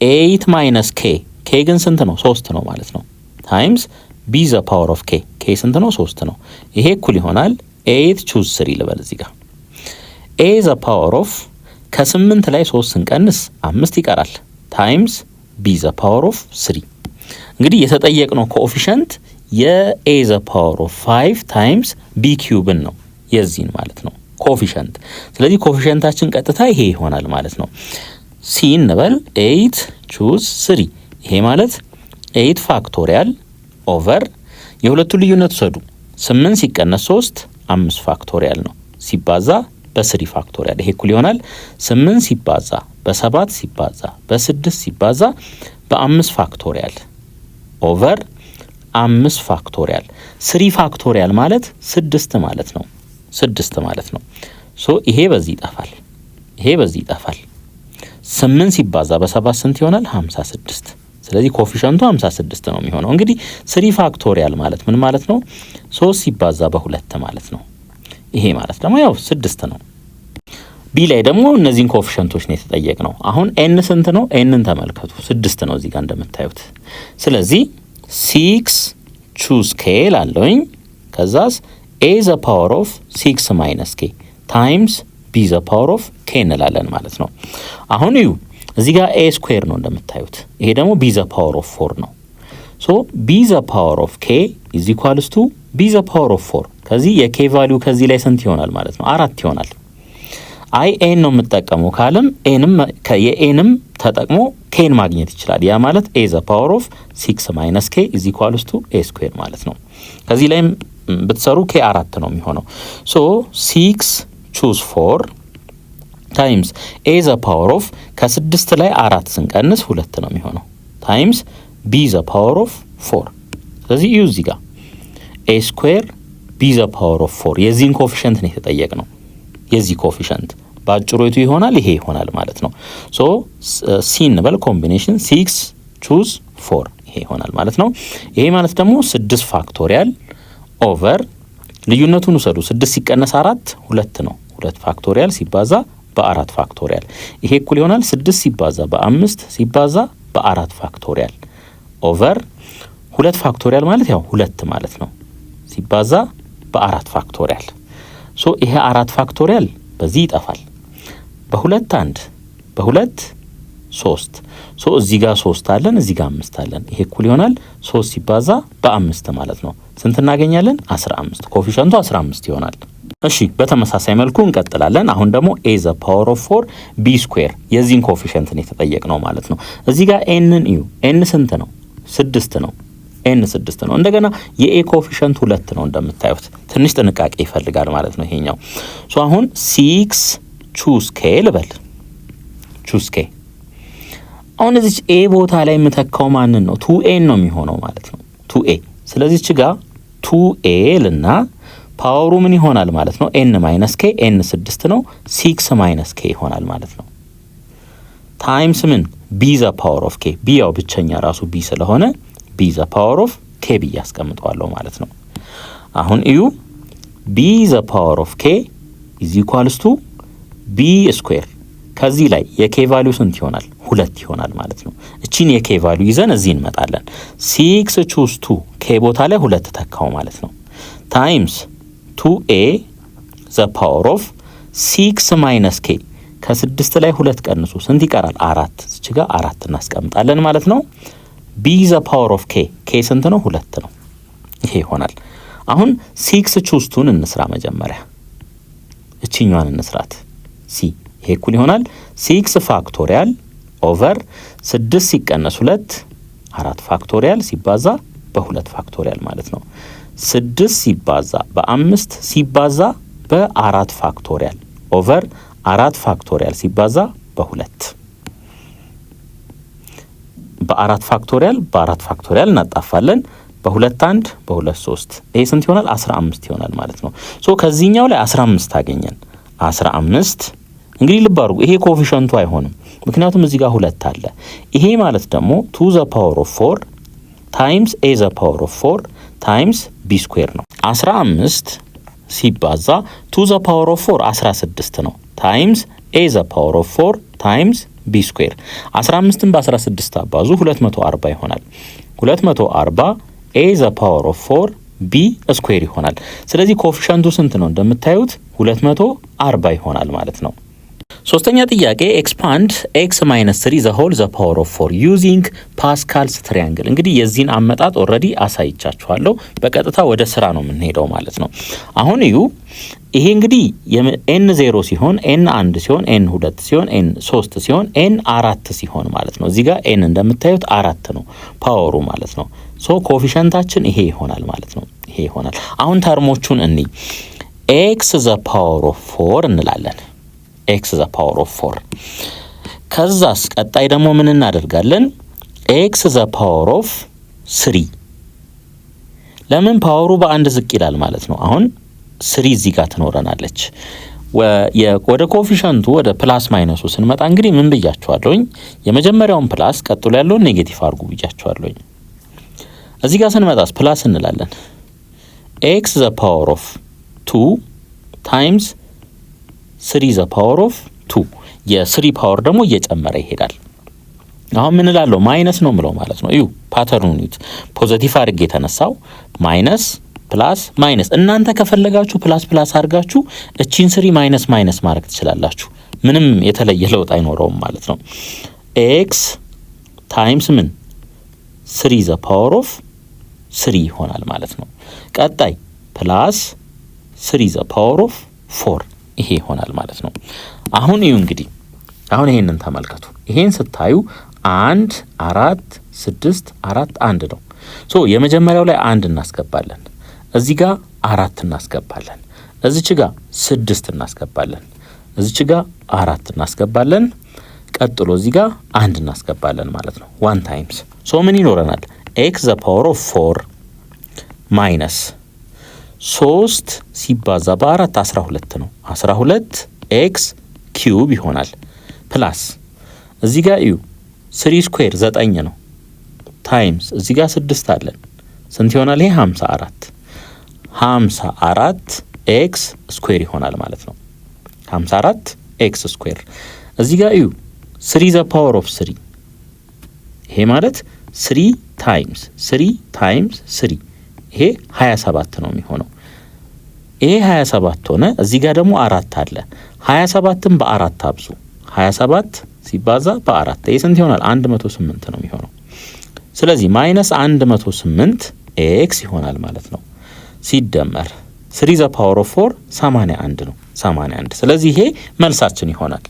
8 minus k k ግን ስንት ነው? 3 ነው ማለት ነው ታይምስ b the power of k k ስንት ነው? 3 ነው። ይሄ እኩል ይሆናል 8 choose 3 ልበል እዚህ ጋር a the power of ከ8 ላይ 3 ስንቀንስ 5 ይቀራል ታይምስ b the power of 3 እንግዲህ የተጠየቅነው ኮኤፊሺየንት የa the power of 5 times b cube ነው የዚህን ማለት ነው ኮኤፊሺየንት። ስለዚህ ኮኤፊሺየንታችን ቀጥታ ይሄ ይሆናል ማለት ነው። c እንበል 8 choose 3 ይሄ ማለት 8 ፋክቶሪያል ኦቨር የሁለቱ ልዩነት ወሰዱ 8 ሲቀነስ 3 5 ፋክቶሪያል ነው ሲባዛ በ3 ፋክቶሪያል ይሄ እኩል ይሆናል 8 ሲባዛ በ7 ሲባዛ በ6 ሲባዛ በ5 ፋክቶሪያል ኦቨር 5 ፋክቶሪያል 3 ፋክቶሪያል ማለት 6 ማለት ነው 6 ማለት ነው። ሶ ይሄ በዚህ ይጠፋል 8 ሲባዛ በ7 ስንት ይሆናል? 56 ስለዚህ ኮፊሸንቱ 56 ነው የሚሆነው። እንግዲህ 3 ፋክቶሪያል ማለት ምን ማለት ነው? 3 ሲባዛ በ2 ማለት ነው። ይሄ ማለት ደግሞ ያው 6 ነው። ቢ ላይ ደግሞ እነዚህን ኮፊሸንቶች ነው የተጠየቅነው። አሁን ኤን ስንት ነው? ኤንን ተመልከቱ 6 ነው እዚህ ጋር እንደምታዩት። ስለዚህ 6 ቹዝ ኬ ላለውኝ ከዛስ a the power of 6 minus k times b the power of k እንላለን ማለት ነው። አሁን እዩ እዚህ ጋር a ስኩዌር ነው እንደምታዩት። ይሄ ደግሞ b the power of 4 ነው። ሶ b the power of k is equals to b the power of 4። ከዚህ የk ቫልዩ ከዚህ ላይ ስንት ይሆናል ማለት ነው? 4 ይሆናል። አይ ኤን ነው የምጠቀመው ካለም የኤንም ተጠቅሞ ኬን ማግኘት ይችላል። ያ ማለት a the power of 6 minus k is equals to a square ማለት ነው። ከዚህ ላይም ብትሰሩ k 4 ነው የሚሆነው። ሶ 6 choose 4 ታይምስ a the power of ከ6 ላይ 4 ስንቀንስ 2 ነው የሚሆነው ታይምስ b the power of 4። ስለዚህ እዩ እዚህ ጋር a square b the power of 4 የዚህን ኮፊሸንት ነው የተጠየቅነው። የዚህ ኮፊሸንት ባጭሩ የቱ ይሆናል? ይሄ ይሆናል ማለት ነው። ሶ ሲ እንበል ኮምቢኔሽን 6 choose 4 ይሄ ይሆናል ማለት ነው። ይሄ ማለት ደግሞ 6 ፋክቶሪያል ኦቨር ልዩነቱን ውሰዱ። 6 ሲቀነስ 4 2 ነው። 2 ፋክቶሪያል ሲባዛ በ4 ፋክቶሪያል ይሄ እኩል ይሆናል 6 ሲባዛ በ5 ሲባዛ በ4 ፋክቶሪያል ኦቨር 2 ፋክቶሪያል ማለት ያው 2 ማለት ነው ሲባዛ በ4 ፋክቶሪያል። ሶ ይሄ 4 ፋክቶሪያል በዚህ ይጠፋል። በሁለት 1 በሁለት 3 ሶ እዚህ ጋር 3 አለን እዚህ ጋር 5 አለን። ይሄ እኩል ይሆናል 3 ሲባዛ በ5 ማለት ነው። ስንት እናገኛለን? 15። ኮፊሸንቱ 15 ይሆናል። እሺ በተመሳሳይ መልኩ እንቀጥላለን። አሁን ደግሞ a the power of 4 b square የዚህን ኮፊሸንት ነው የተጠየቅነው ማለት ነው። እዚህ ጋር nን እዩ። n ስንት ነው? 6 ነው። n 6 ነው። እንደገና የa ኮፊሸንት 2 ነው እንደምታዩት። ትንሽ ጥንቃቄ ይፈልጋል ማለት ነው ይሄኛው። ሶ አሁን 6 choose k ልበል። choose k አሁን እዚህ a ቦታ ላይ የምተካው ማንን ነው? 2a ነው የሚሆነው ማለት ነው 2a። ስለዚህ እዚህ ጋር 2a ልና ፓወሩ ምን ይሆናል ማለት ነው? n - k n 6 ነው 6 - k ይሆናል ማለት ነው ታይምስ ምን b the power of k b ያው ብቸኛ ራሱ b ስለሆነ b the power of k b ያስቀምጠዋለሁ ማለት ነው። አሁን እዩ b the power of k is equals to b square ከዚህ ላይ የk ቫልዩ ስንት ይሆናል? 2 ይሆናል ማለት ነው። እቺን የk ቫልዩ ይዘን እዚህ እንመጣለን። 6 choose 2 k ቦታ ላይ 2 ተካው ማለት ነው ታይምስ 2a the power of 6 minus k ከ6 ላይ 2 ቀንሱ ስንት ይቀራል? 4 እዚህ ጋር 4 እናስቀምጣለን ማለት ነው። b the power of k ስንት ነው? 2 ነው። ይሄ ይሆናል። አሁን 6 choose 2ን እንስራ መጀመሪያ እቺኛዋን እንስራት c ይሄ እኩል ይሆናል 6 ፋክቶሪያል ኦቨር 6 ሲቀነስ 2 4 ፋክቶሪያል ሲባዛ በ2 ፋክቶሪያል ማለት ነው። 6 ሲባዛ በ5 ሲባዛ በ4 ፋክቶሪያል ኦቨር 4 ፋክቶሪያል ሲባዛ በ2 በ4 ፋክቶሪያል በ4 ፋክቶሪያል እናጣፋለን። በ2 1 በ2 3 ይሄ ስንት ይሆናል? 15 ይሆናል ማለት ነው። ሶ ከዚህኛው ላይ 15 አገኘን። 15 እንግዲህ ልብ አድርጉ ይሄ ኮፊሸንቱ አይሆንም ምክንያቱም እዚህ ጋር 2 አለ። ይሄ ማለት ደግሞ 2 the power of 4 ታይምስ a the power of 4 ታይምስ b ስኩዌር ነው። 15 ሲባዛ 2 the power of 4 16 ነው ታይምስ a the power of 4 ታይምስ b ስኩዌር 15ን በ16 አባዙ 240 ይሆናል። 240 a the power of 4 b ስኩዌር ይሆናል። ስለዚህ ኮፊሸንቱ ስንት ነው? እንደምታዩት 240 ይሆናል ማለት ነው። ሶስተኛ ጥያቄ ኤክስፓንድ x - 3 the whole the power of 4 using Pascal's triangle። እንግዲህ የዚህን አመጣጥ ኦልሬዲ አሳይቻችኋለሁ። በቀጥታ ወደ ስራ ነው የምንሄደው ማለት ነው። አሁን እዩ ይሄ እንግዲህ n 0 ሲሆን n 1 ሲሆን n 2 ሲሆን n 3 ሲሆን n 4 ሲሆን ማለት ነው። እዚህ ጋር n እንደምታዩት 4 ነው ፓወሩ ማለት ነው። ሶ ኮፊሸንታችን ይሄ ይሆናል ማለት ነው። ይሄ ይሆናል። አሁን ተርሞቹን እንይ x the power of 4 እንላለን x the power of 4 ከዛስ ቀጣይ ደግሞ ምን እናደርጋለን? x the power of 3 ለምን ፓወሩ በአንድ ዝቅ ይላል ማለት ነው። አሁን 3 እዚህ ጋር ትኖረናለች ወደ ኮፊሸንቱ ወደ ፕላስ ማይነሱ ስንመጣ እንግዲህ ምን ብያችኋለሁኝ? የመጀመሪያውን ፕላስ ቀጥሎ ያለውን ኔጌቲቭ አድርጉ ብያችኋለሁኝ። እዚህ ጋር ስንመጣስ ፕላስ እንላለን። x the power of 2 times 3 the power of 2 የ3 ፓወር ደግሞ እየጨመረ ይሄዳል። አሁን ምን እላለሁ? ማይነስ ነው ምለው ማለት ነው። እዩ ፓተርኑን እዩት። ፖዚቲቭ አድርጌ የተነሳው ማይነስ ፕላስ ማይነስ። እናንተ ከፈለጋችሁ ፕላስ ፕላስ አድርጋችሁ እቺን 3 ማይነስ ማይነስ ማድረግ ትችላላችሁ። ምንም የተለየ ለውጥ አይኖረውም ማለት ነው። x ታይምስ ምን 3 the power of 3 ይሆናል ማለት ነው። ቀጣይ ፕላስ 3 the power of 4 ይሄ ይሆናል ማለት ነው። አሁን እዩ እንግዲህ አሁን ይሄንን ተመልከቱ። ይሄን ስታዩ 1 4 6 4 1 ነው። ሶ የመጀመሪያው ላይ 1 እናስገባለን። እዚህ ጋር 4 እናስገባለን። እዚች ጋር 6 እናስገባለን። እዚች ጋር 4 እናስገባለን። ቀጥሎ እዚህ ጋር 1 እናስገባለን ማለት ነው። 1 ታይምስ ሶ ምን ይኖረናል? x the power of 4 ማይነስ 3 ሲባዛ በ4 12 ነው። 12 x ኪዩብ ይሆናል። ፕላስ እዚህ ጋር እዩ 3 ስኩዌር 9 ነው። ታይምስ እዚህ ጋር 6 አለን። ስንት ይሆናል? ይሄ 54 54 x ስኩዌር ይሆናል ማለት ነው። 54 x ስኩዌር። እዚህ ጋር እዩ 3 the power of 3 ይሄ ማለት 3 ታይምስ 3 ታይምስ 3 ይሄ 27 ነው የሚሆነው። ይሄ 27 ሆነ። እዚህ ጋር ደግሞ 4 አለ። 27ን በ4 አብዙ። 27 ሲባዛ በ4 ይሄ ስንት ይሆናል? 108 ነው የሚሆነው። ስለዚህ ማይነስ 108 ኤክስ ይሆናል ማለት ነው። ሲደመር 3 the power of 4 81 ነው። 81 ስለዚህ ይሄ መልሳችን ይሆናል።